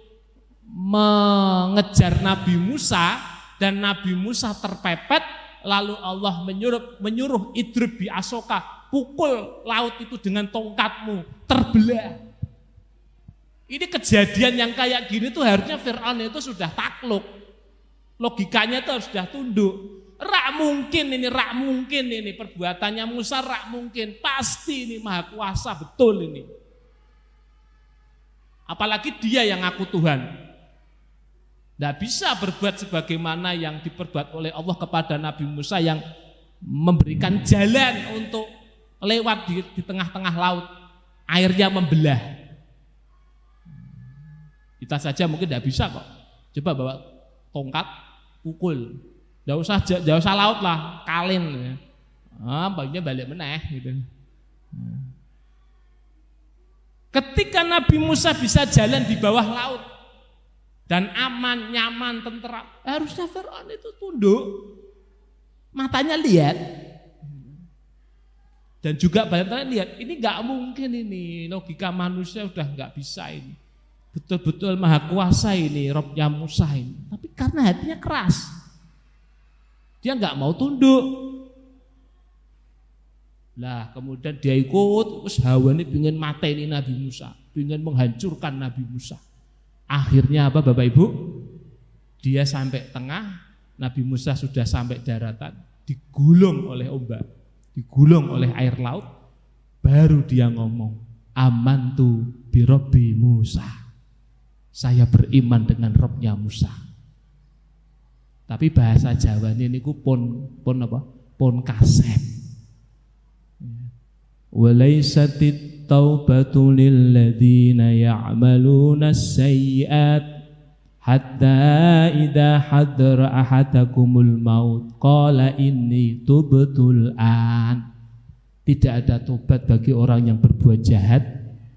mengejar Nabi Musa dan Nabi Musa terpepet, lalu Allah menyuruh idrib bi asoka, pukul laut itu dengan tongkatmu, terbelah. Ini kejadian yang kayak gini tuh harusnya Fir'aun itu sudah takluk. Logikanya itu harus sudah tunduk. Rak mungkin ini perbuatannya Musa, rak mungkin, pasti ini maha kuasa betul ini. Apalagi dia yang ngaku Tuhan. Tidak bisa berbuat sebagaimana yang diperbuat oleh Allah kepada Nabi Musa yang memberikan jalan untuk lewat di tengah-tengah laut, airnya membelah. Kita saja mungkin tidak bisa kok. Coba bawa tongkat, pukul. Jauh usah laut lah, kalin. Ya. Bajunya balik meneh gitu. Ketika Nabi Musa bisa jalan di bawah laut dan aman, nyaman, tentram, harusnya Fir'aun itu tunduk. Matanya lihat. Dan juga banyak lihat, ini nggak mungkin ini, logika manusia udah nggak bisa ini. Betul-betul maha kuasa ini, Robnya Musa ini. Tapi karena hatinya keras, dia nggak mau tunduk. Lah kemudian dia ikut, terus hawa ini pengen mateni Nabi Musa, pengen menghancurkan Nabi Musa. Akhirnya apa Bapak Ibu? Dia sampai tengah, Nabi Musa sudah sampai daratan, digulung oleh ombak, digulung oleh air laut, baru dia ngomong, amantu bi Robbi Musa. Saya beriman dengan Robnya Musa. Tapi bahasa Jawa ini pun apa? Pun kasep. Walaisatit taubatu lil ladzina ya'maluna as-sayyi'at hatta idza hadara ahadakumul maut qala inni tubtul an. Tidak ada tobat bagi orang yang berbuat jahat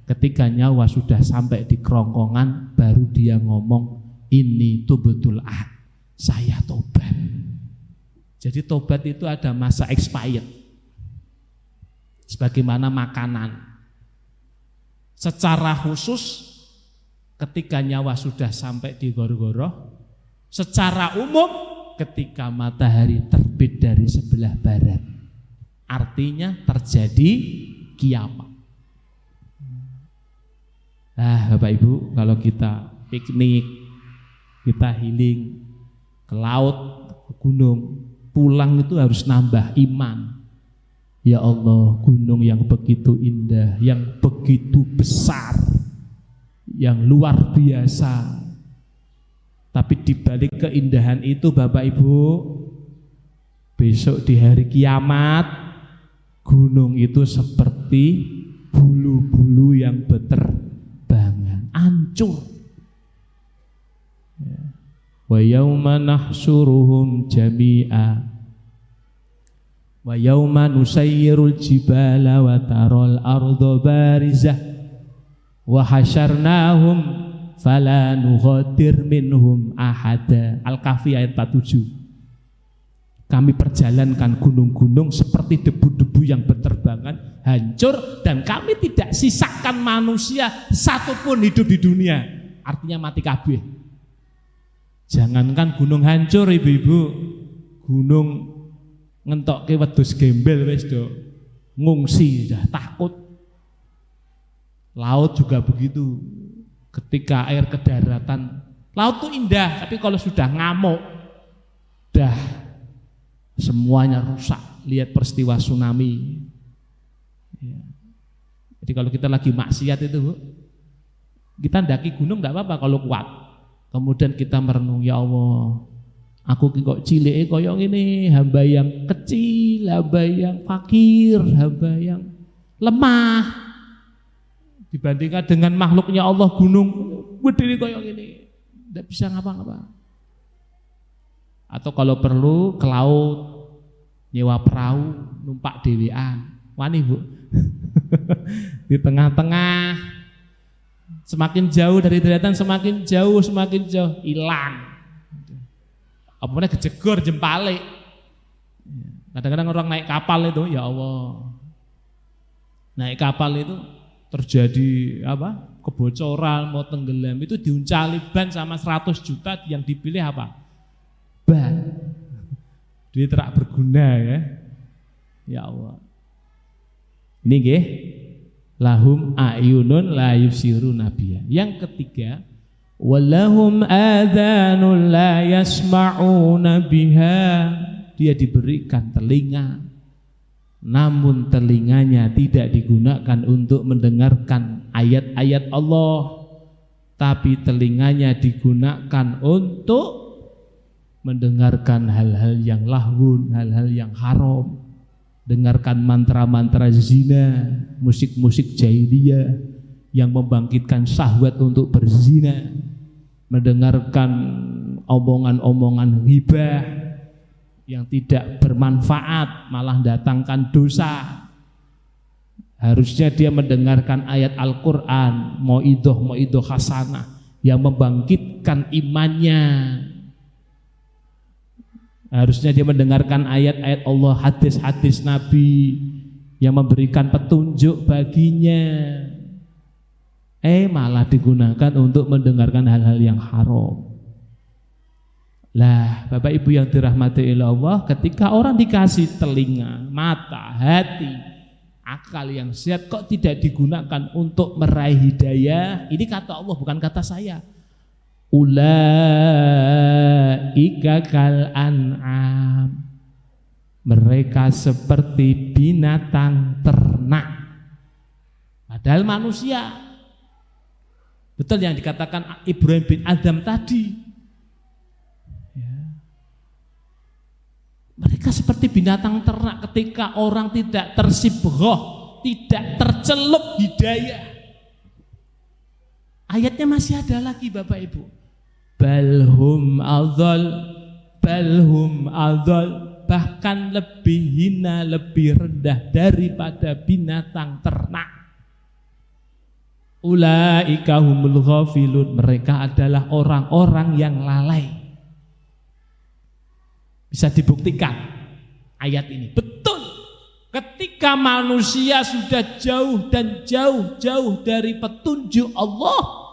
ketika nyawa sudah sampai di kerongkongan baru dia ngomong inni tubtul an. Saya tobat. Jadi tobat itu ada masa expired. Sebagaimana makanan. Secara khusus ketika nyawa sudah sampai di goro-goro, secara umum ketika matahari terbit dari sebelah barat, artinya terjadi kiamat. Bapak Ibu, kalau kita piknik, kita healing ke laut, ke gunung, pulang itu harus nambah iman. Ya Allah, gunung yang begitu indah, yang begitu besar, yang luar biasa. Tapi di balik keindahan itu Bapak Ibu, besok di hari kiamat gunung itu seperti bulu-bulu yang berterbangan, hancur. Wa yauma nahsyuruhum jami'a wa yauma nusayyirul jibala wa taral arda barizah wa hasyarnahum fala nughadir minhum ahada. Al-Kahfi ayat 47. Kami perjalankan gunung-gunung seperti debu-debu yang berterbangan, hancur, dan kami tidak sisakan manusia satupun hidup di dunia. Artinya mati kabeh. Jangankan gunung hancur ibu-ibu, gunung ngentokke wedhus gembel wis do ngungsi, dah takut. Laut juga begitu. Ketika air ke daratan, laut tuh indah, tapi kalau sudah ngamuk, dah semuanya rusak. Lihat peristiwa tsunami. Ya. Jadi kalau kita lagi maksiat itu, Bu, kita ndaki gunung enggak apa-apa kalau kuat. Kemudian kita merenung, ya Allah, aku kok cilik koyo ngene, hamba yang kecil, hamba yang fakir, hamba yang lemah. Dibandingkan dengan makhluknya Allah gunung, gede koyo ngene, enggak bisa ngapa-ngapa. Atau kalau perlu ke laut, nyewa perahu, numpak dhewean. Wani, Bu. Di tengah-tengah, semakin jauh dari daratan, semakin jauh hilang. Apanya kejegor jempale. Kadang-kadang orang naik kapal itu, ya Allah, naik kapal itu terjadi apa? Kebocoran, mau tenggelam, itu diuncali ban sama 100 juta, yang dipilih apa? Ban. Duit tak berguna ya. Ya Allah. Ini nggih, lahum ayunun la yubsiruna biha. Yang ketiga, walahum adhanun la yasma'una biha. Dia diberikan telinga, namun telinganya tidak digunakan untuk mendengarkan ayat-ayat Allah, tapi telinganya digunakan untuk mendengarkan hal-hal yang lahun, hal-hal yang haram, dengarkan mantra-mantra zina, musik-musik jahiliyah yang membangkitkan syahwat untuk berzina, mendengarkan omongan-omongan ghibah yang tidak bermanfaat, malah datangkan dosa. Harusnya dia mendengarkan ayat Al-Quran, mauidhah hasanah yang membangkitkan imannya. Harusnya dia mendengarkan ayat-ayat Allah, hadis-hadis Nabi yang memberikan petunjuk baginya, malah digunakan untuk mendengarkan hal-hal yang haram. Lah, Bapak Ibu yang dirahmati Allah, ketika orang dikasih telinga, mata, hati, akal yang sehat kok tidak digunakan untuk meraih hidayah? Ini kata Allah, bukan kata saya. Ulaika kal an'am. Mereka seperti binatang ternak. Padahal manusia. Betul yang dikatakan Ibrahim bin Adam tadi. Mereka seperti binatang ternak ketika orang tidak tersibghoh, tidak tercelup hidayah. Ayatnya masih ada lagi Bapak Ibu. Balhum adhal, bahkan lebih hina, lebih rendah daripada binatang ternak. Ulaika humul ghafilun, mereka adalah orang-orang yang lalai. Bisa dibuktikan ayat ini betul. Ketika manusia sudah jauh dan jauh dari petunjuk Allah,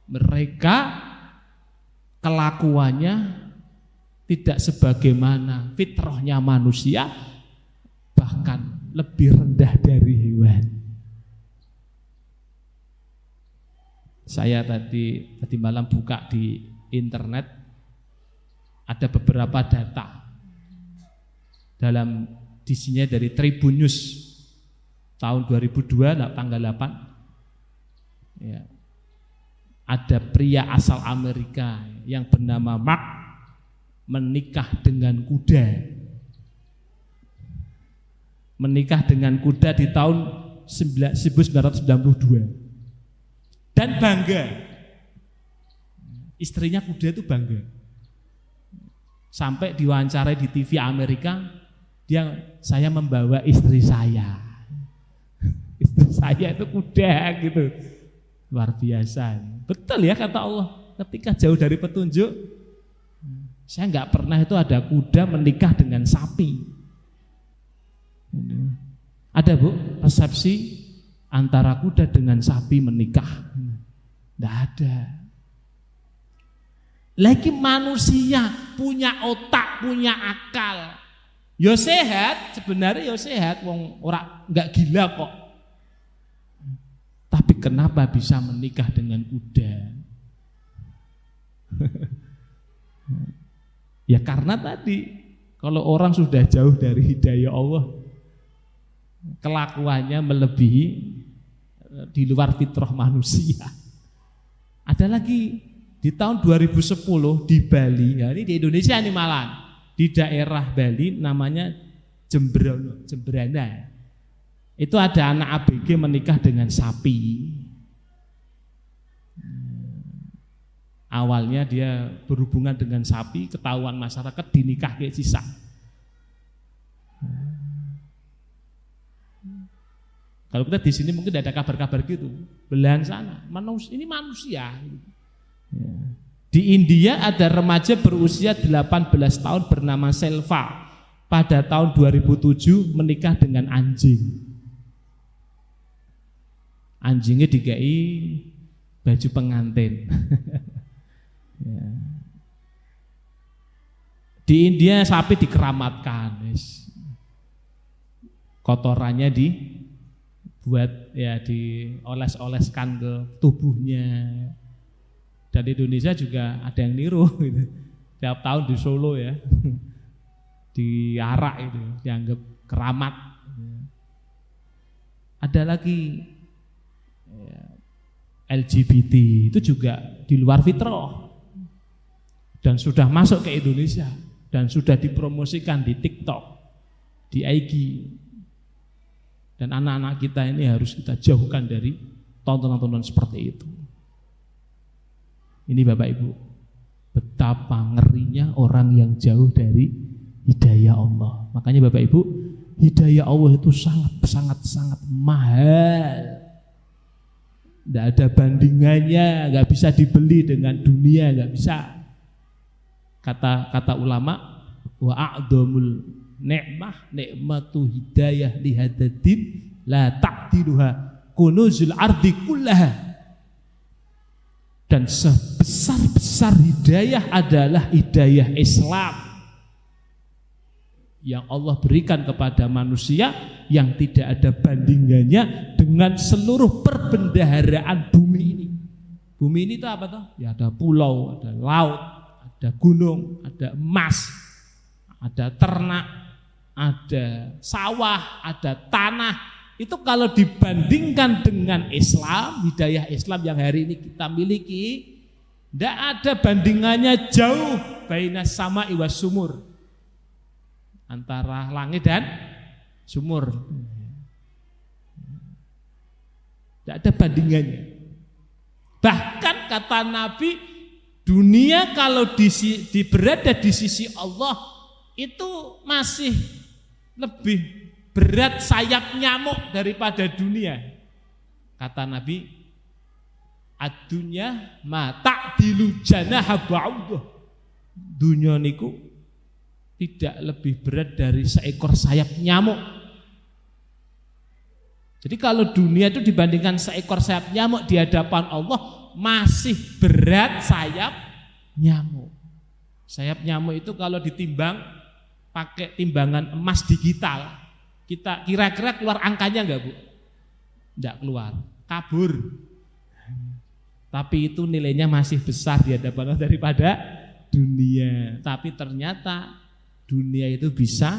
mereka kelakuannya tidak sebagaimana fitrahnya manusia, bahkan lebih rendah dari hewan. Saya tadi malam buka di internet, ada beberapa data dalam isinya dari Tribun News tahun 2002 tanggal 8 ya. Ada pria asal Amerika yang bernama Mark menikah dengan kuda. Menikah dengan kuda di tahun 1992 dan bangga. Istrinya kuda itu bangga. Sampai diwawancarai di TV Amerika, saya membawa istri saya. Istri saya itu kuda gitu. Luar biasa. Betul ya kata Allah, ketika jauh dari petunjuk, saya enggak pernah itu ada kuda menikah dengan sapi. Ada Bu, resepsi antara kuda dengan sapi menikah? Enggak ada. Lagi manusia punya otak, punya akal. Yo sehat, sebenarnya yo sehat, wong ora enggak gila kok. Tapi kenapa bisa menikah dengan kuda? Ya karena tadi kalau orang sudah jauh dari hidayah Allah, kelakuannya melebihi di luar fitrah manusia. Ada lagi di tahun 2010 di Bali, ya ini di Indonesia nih malah, di daerah Bali namanya Jembrana. Itu ada anak ABG menikah dengan sapi. Awalnya dia berhubungan dengan sapi, ketahuan masyarakat dinikah kayak sisa. Kalau kita di sini mungkin ada kabar-kabar gitu, belahan sana, ini manusia. Di India ada remaja berusia 18 tahun bernama Selva. Pada tahun 2007 menikah dengan anjing. Anjingnya dikai baju pengantin. Di India sapi dikeramatkan, kotorannya dibuat ya dioles-oleskan ke tubuhnya. Dan di Indonesia juga ada yang niru gitu. Tiap tahun di Solo ya diarak itu dianggap keramat. Ada lagi ya, LGBT itu juga di luar fitrah dan sudah masuk ke Indonesia dan sudah dipromosikan di TikTok, di IG. Dan anak-anak kita ini harus kita jauhkan dari tontonan-tontonan seperti itu. Ini Bapak Ibu, betapa ngerinya orang yang jauh dari hidayah Allah. Makanya Bapak Ibu, hidayah Allah itu sangat mahal. Tidak ada bandingannya, nggak bisa dibeli dengan dunia, nggak bisa. Kata ulama, wa a'dhamul nikmatu hidayah li hadzal la ta'diluha kunuzul ardi kullaha. Dan sebesar-besar hidayah adalah hidayah Islam yang Allah berikan kepada manusia, yang tidak ada bandingannya dengan seluruh perbendaharaan bumi ini. Bumi ini itu apa toh? Ya ada pulau, ada laut, ada gunung, ada emas, ada ternak, ada sawah, ada tanah. Itu kalau dibandingkan dengan Islam, hidayah Islam yang hari ini kita miliki, tidak ada bandingannya, jauh bainas sama'i was sumur, antara langit dan sumur. Tidak ada bandingannya. Bahkan kata Nabi, dunia kalau berada di sisi Allah itu masih lebih berat sayap nyamuk daripada dunia. Kata Nabi, ad-dunya ma ta'dilu janaha ba'udah. Dunia niku tidak lebih berat dari seekor sayap nyamuk. Jadi kalau dunia itu dibandingkan seekor sayap nyamuk di hadapan Allah masih berat sayap nyamuk. Sayap nyamuk itu kalau ditimbang pakai timbangan emas digital, kita kira-kira keluar angkanya enggak, Bu? Enggak keluar, kabur. Tapi itu nilainya masih besar di hadapan Allah daripada dunia. Tapi ternyata dunia itu bisa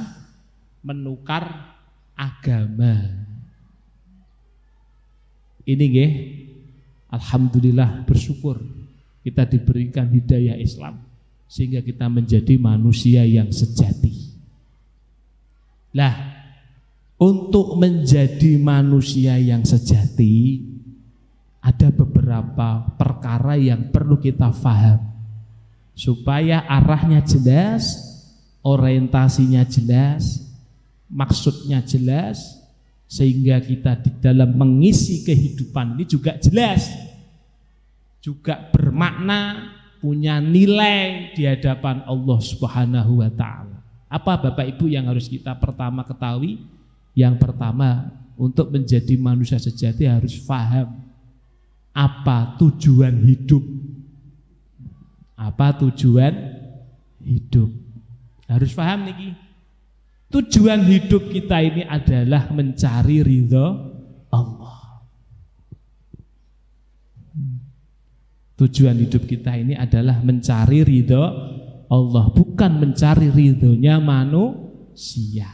menukar agama. Ini nggih, alhamdulillah, bersyukur kita diberikan hidayah Islam sehingga kita menjadi manusia yang sejati. Lah, untuk menjadi manusia yang sejati ada beberapa perkara yang perlu kita faham supaya arahnya jelas, orientasinya jelas, maksudnya jelas, sehingga kita di dalam mengisi kehidupan ini juga jelas, juga bermakna, punya nilai di hadapan Allah Subhanahu wa ta'ala. Apa Bapak Ibu yang harus kita pertama ketahui? Yang pertama, untuk menjadi manusia sejati harus paham apa tujuan hidup. Apa tujuan hidup? Harus paham niki. Tujuan hidup kita ini adalah mencari ridho Allah. Tujuan hidup kita ini adalah mencari ridho Allah, bukan mencari ridhonya manusia.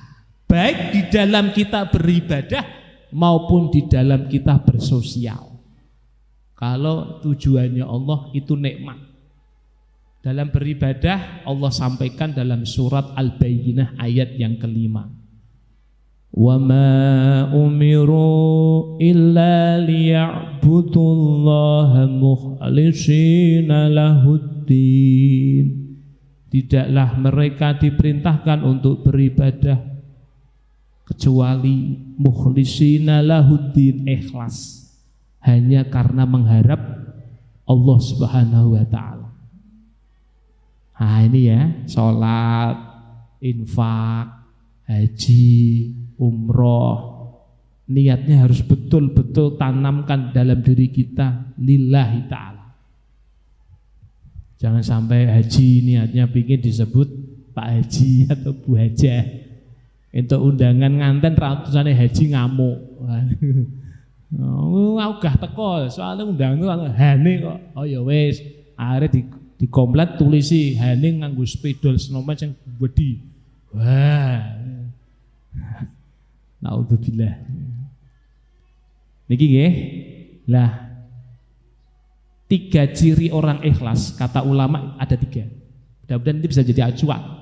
Baik di dalam kita beribadah maupun di dalam kita bersosial. Kalau tujuannya Allah itu nikmat. Dalam beribadah Allah sampaikan dalam surat Al-Bayyinah ayat yang kelima. Wa ma umiru illa liya'budullaha mukhlishina lahuddin. Tidaklah mereka diperintahkan untuk beribadah kecuali mukhlishina lahuddin, ikhlas, hanya karena mengharap Allah Subhanahu wa ta'ala. Nah ini ya, sholat, infak, haji, umroh, niatnya harus betul-betul tanamkan dalam diri kita lillahi ta'ala. Jangan sampai haji niatnya pingin disebut Pak Haji atau Bu Hajah. Untuk undangan nganten ratusannya haji ngamuk. Aku gak teko, soalnya undangan itu hane kok. Oh ya wis, akhirnya di komplet tulisi hane nganggo spidol snowman yang gede. Wah. Naudzubillah. Niki nggih. Lah, 3 ciri orang ikhlas kata ulama ada 3. Mudah-mudahan ini bisa jadi acuan.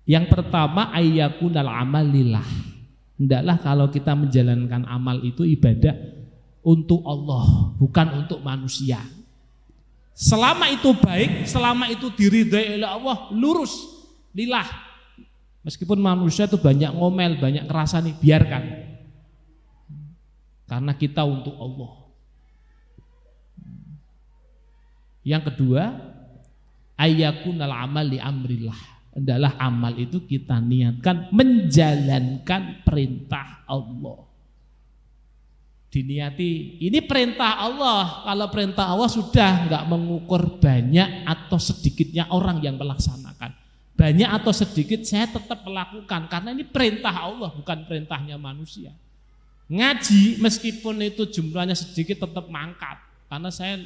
Yang pertama, ayyakunal amal lillah. Hendaklah kalau kita menjalankan amal itu ibadah untuk Allah, bukan untuk manusia. Selama itu baik, selama itu diridhai oleh Allah, lurus lillah. Meskipun manusia itu banyak ngomel, banyak ngerasani, biarkan. Karena kita untuk Allah. Yang kedua, ayyakunal amal li amrillah. Hendaklah amal itu kita niatkan menjalankan perintah Allah. Diniati, ini perintah Allah. Kalau perintah Allah sudah enggak mengukur banyak atau sedikitnya orang yang melaksanakan. Banyak atau sedikit saya tetap melakukan karena ini perintah Allah, bukan perintahnya manusia. Ngaji meskipun itu jumlahnya sedikit tetap mangkat. Karena saya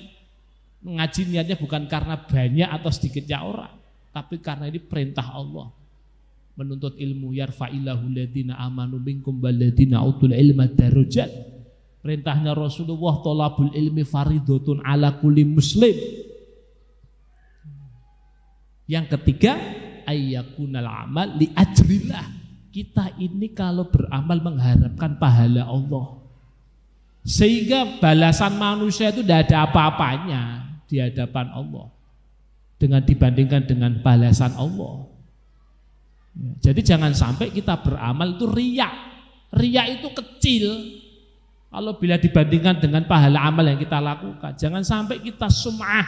ngaji niatnya bukan karena banyak atau sedikitnya orang, tapi karena ini perintah Allah. Menuntut ilmu yarfa'illahu ladina amanu minkum waladina utul ilma darajat. Perintahnya Rasulullah thalabul ilmi faridotun ala kulli muslim. Yang ketiga, ayyakunal amal li ajrillah. Kita ini kalau beramal mengharapkan pahala Allah. Sehingga balasan manusia itu tidak ada apa-apanya di hadapan Allah dengan dibandingkan dengan balasan Allah. Jadi jangan sampai kita beramal itu riya. Riya itu kecil kalau bila dibandingkan dengan pahala amal yang kita lakukan. Jangan sampai kita sum'ah.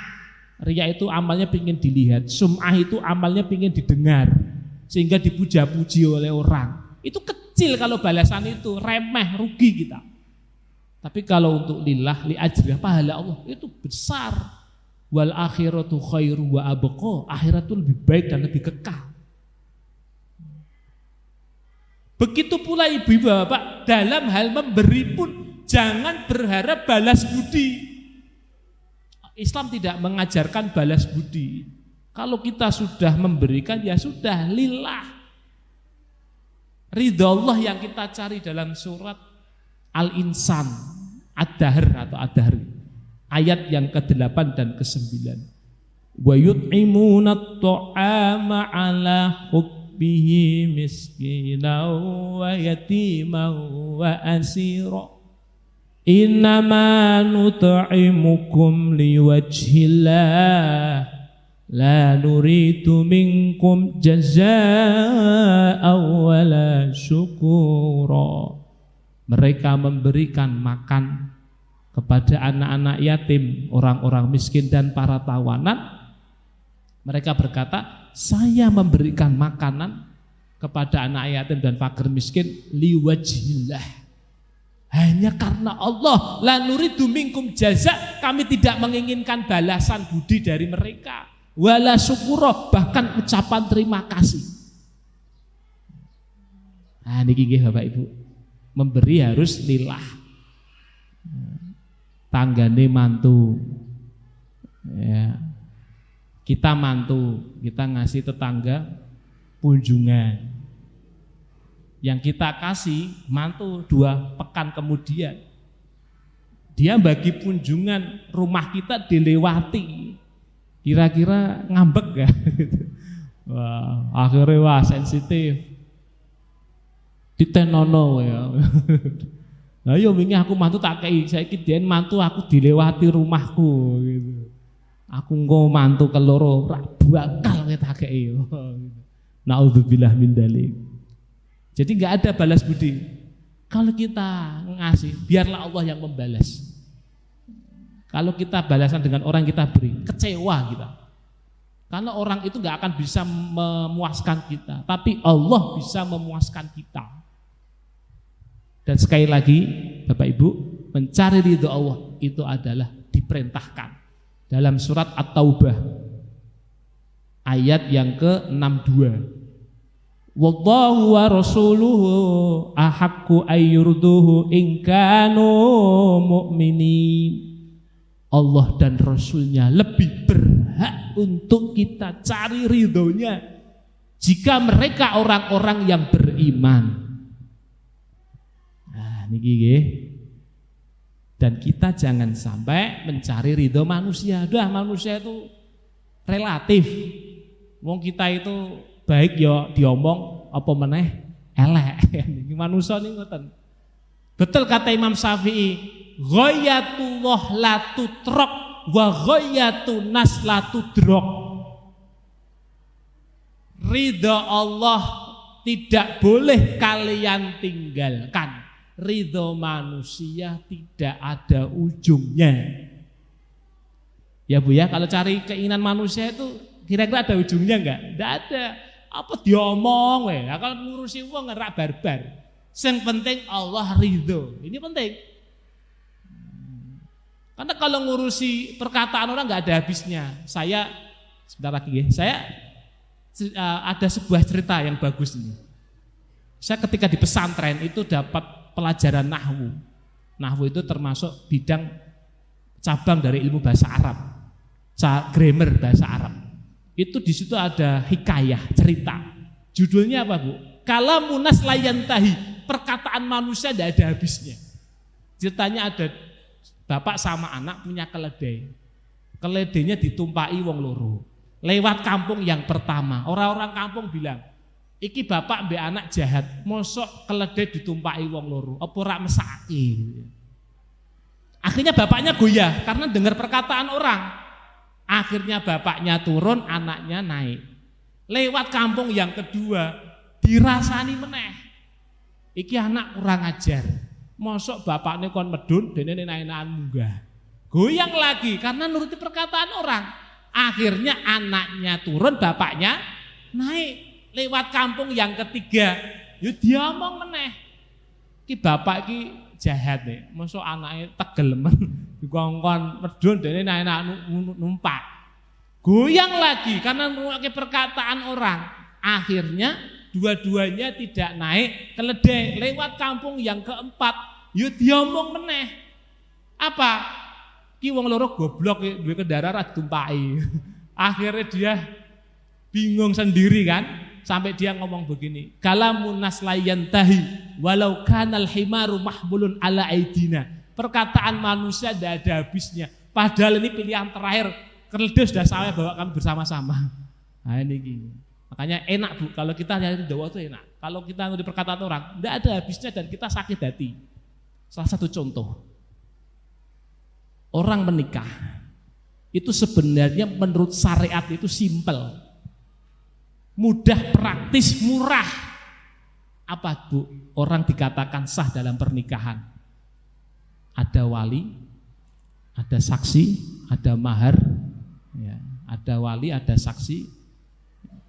Riya itu amalnya ingin dilihat, sum'ah itu amalnya ingin didengar sehingga dipuja-puji oleh orang. Itu kecil kalau balasan itu, remeh, rugi kita. Tapi kalau untuk lillah, li ajrih, pahala Allah itu besar. Wal akhiratu khairu wa abqa, akhirat itu lebih baik dan lebih kekal. Begitu pula ibu bapak dalam hal memberi pun jangan berharap balas budi. Islam tidak mengajarkan balas budi. Kalau kita sudah memberikan ya sudah lillah. Ridha Allah yang kita cari dalam surat Al-Insan Ad-Dahr atau Ad-Dahr ayat yang ke-8 dan ke-9. Wa yut'imuna at-ta'ama 'ala hubbihi miskinan wa yatiman wa asira. Innama nut'imukum liwajhillah la nuridu minkum jazaa'an wala syukura. Mereka memberikan makan kepada anak-anak yatim, orang-orang miskin dan para tawanan. Mereka berkata, saya memberikan makanan kepada anak yatim dan fakir miskin liwajhillah, hanya karena Allah. La nuridu minkum jaza, kami tidak menginginkan balasan budi dari mereka. Wala syukura, bahkan ucapan terima kasih. Nah niki nggih Bapak Ibu, memberi harus lillah. Tanggane mantu, ya. Kita mantu, kita ngasih tetangga kunjungan. Yang kita kasih mantu 2 pekan kemudian dia bagi kunjungan, rumah kita dilewati, kira-kira ngambek gak? Wah, akhirnya sensitif ditenono ya. Nah yo wingi aku mantu tak kei, saiki den mantu aku dilewati rumahku gitu. Aku engko mantu keloro ora bakal tak kei. Naudzubillah min dzalik. Jadi enggak ada balas budi. Kalau kita ngasih, biarlah Allah yang membalas. Kalau kita balasan dengan orang kita beri, kecewa kita. Karena orang itu enggak akan bisa memuaskan kita, tapi Allah bisa memuaskan kita. Dan sekali lagi Bapak Ibu, mencari ridho Allah itu adalah diperintahkan dalam surat At-Taubah ayat yang ke-62. Wallahu wa rasuluhu ahaqqu ayyurduhu in kanu mu'minin. Allah dan Rasulnya lebih berhak untuk kita cari ridhonya jika mereka orang-orang yang beriman. Nah niki nggih. Dan kita jangan sampai mencari ridho manusia. Dah manusia itu relatif. Wong kita itu baik ya diomong apa meneh elek. Manusia ini ngoten. Betul kata Imam Syafi'i, ghayatullah la tutrok wa ghayatun nas la tudrok. Ridha Allah tidak boleh kalian tinggalkan. Ridha manusia tidak ada ujungnya. Ya Bu ya, kalau cari keinginan manusia itu kira-kira ada ujungnya enggak? Enggak ada. Apa diomong we? Kalau ngurusi wong ora barbar. Yang penting Allah ridho. Ini penting. Karena kalau ngurusi perkataan orang nggak ada habisnya. Saya sebentar lagi ya. Saya ada sebuah cerita yang bagus ini. Saya ketika di pesantren itu dapat pelajaran nahwu. Nahwu itu termasuk bidang cabang dari ilmu bahasa Arab. Grammar bahasa Arab. Itu di situ ada hikayah, cerita. Judulnya apa, Bu? Kalamunas layantahi, perkataan manusia tidak ada habisnya. Ceritanya ada bapak sama anak punya keledai. Keledainya ditumpai wong loro. Lewat kampung yang pertama, orang-orang kampung bilang, iki bapak mbek anak jahat, mosok keledai ditumpai wong loro, apa ora mesake. Akhirnya bapaknya goyah karena dengar perkataan orang. Akhirnya bapaknya turun, anaknya naik. Lewat kampung yang kedua, dirasani meneh. Iki anak kurang ajar. Mosok bapaknya kon medun, dene naik-naikan munggah. Goyang lagi karena nuruti perkataan orang. Akhirnya anaknya turun, bapaknya naik. Lewat kampung yang ketiga, ya diomong meneh. Ki bapak ki jahat nih, mosok anaknya tegelemen dikongkon medun dene naik numpak. Goyang lagi karena mengulangi perkataan orang. Akhirnya dua-duanya tidak naik keledai. Lewat kampung yang keempat, ya diomong meneh. Apa? Ki wong loro goblok duwe kendaraan ra ditumpaki. Akhirnya dia bingung sendiri kan, sampai dia ngomong begini, kalamun naslayantahi walau kanal himaru mahmulun ala aidina. Perkataan manusia tidak ada habisnya. Padahal ini pilihan terakhir, keledai sudah saya bawa kami bersama-sama. Nah ini gini. Makanya enak Bu, kalau kita nyari dakwah itu enak. Kalau kita nuruti perkataan orang, tidak ada habisnya dan kita sakit hati. Salah satu contoh, orang menikah itu sebenarnya menurut syariat itu simpel, mudah, praktis, murah. Apa Bu? Orang dikatakan sah dalam pernikahan. Ada wali, ada saksi, ada mahar, ya, ada wali, ada saksi,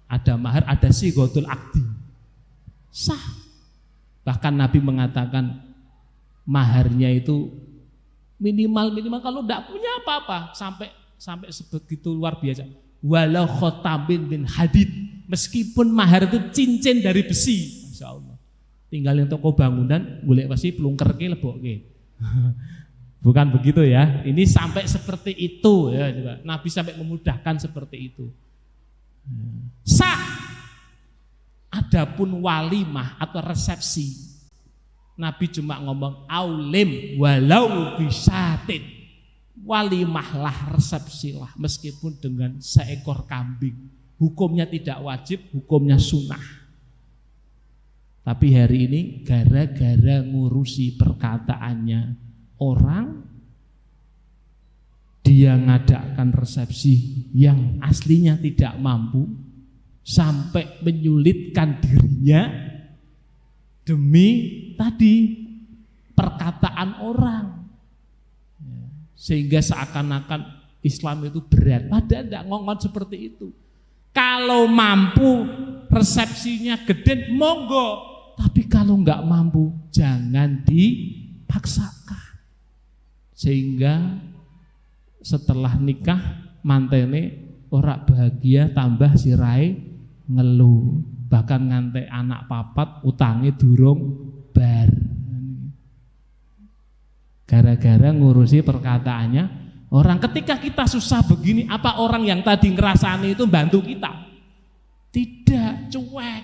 ada mahar, ada sighatul akdi. Sah. Bahkan Nabi mengatakan maharnya itu minimal kalau tidak punya apa-apa sampai sebegitu luar biasa. Walau khotamin bin hadid, meskipun mahar itu cincin dari besi, Masya Allah. Tinggal yang toko bangunan, boleh pasti pelungkerke lebokke. Bukan begitu ya. Ini sampai seperti itu ya juga. Nabi sampai memudahkan seperti itu. Sah. Adapun walimah atau resepsi, Nabi cuma ngomong aulim walau bisatin. Walimahlah, resepsilah meskipun dengan seekor kambing. Hukumnya tidak wajib, hukumnya sunnah. Tapi hari ini gara-gara ngurusi perkataannya orang, dia ngadakan resepsi yang aslinya tidak mampu, sampai menyulitkan dirinya demi tadi perkataan orang. Sehingga seakan-akan Islam itu berat, padahal tidak ngomong seperti itu. Kalau mampu resepsinya gede, monggo. Tapi kalau nggak mampu, jangan dipaksakan. Sehingga setelah nikah mantene ora bahagia, tambah sirai ngeluh. Bahkan ngantek anak papat, utangi durung bar. Gara-gara ngurusi perkataannya orang. Ketika kita susah begini, apa orang yang tadi ngerasani itu bantu kita? Tidak, cuek.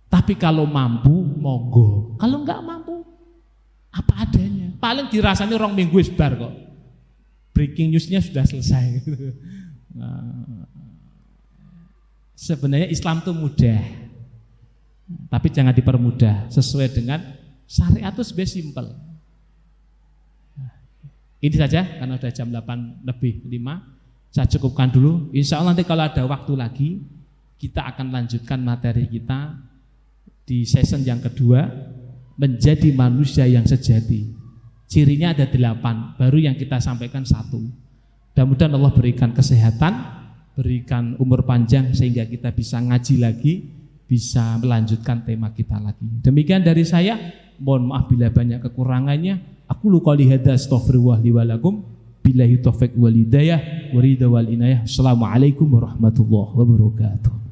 Tapi kalau mampu, monggo. Kalau enggak mampu, apa adanya. Paling dirasani orang minggu sebar kok. Breaking newsnya sudah selesai. Sebenarnya Islam itu mudah, tapi jangan dipermudah. Sesuai dengan syariat itu sebenarnya simpel. Ini saja karena sudah jam 8:05. Saya cukupkan dulu. Insya Allah nanti kalau ada waktu lagi, kita akan lanjutkan materi kita di season yang kedua, menjadi manusia yang sejati. Cirinya ada 8, baru yang kita sampaikan 1. Mudah-mudahan Allah berikan kesehatan, berikan umur panjang sehingga kita bisa ngaji lagi, bisa melanjutkan tema kita lagi. Demikian dari saya, mohon maaf bila banyak kekurangannya. Aku lu qouli hadza astaghfirullah li wa lakum, billahi taufiq wal hidayah wa ridha wal inayah. Assalamualaikum warahmatullahi wabarakatuh.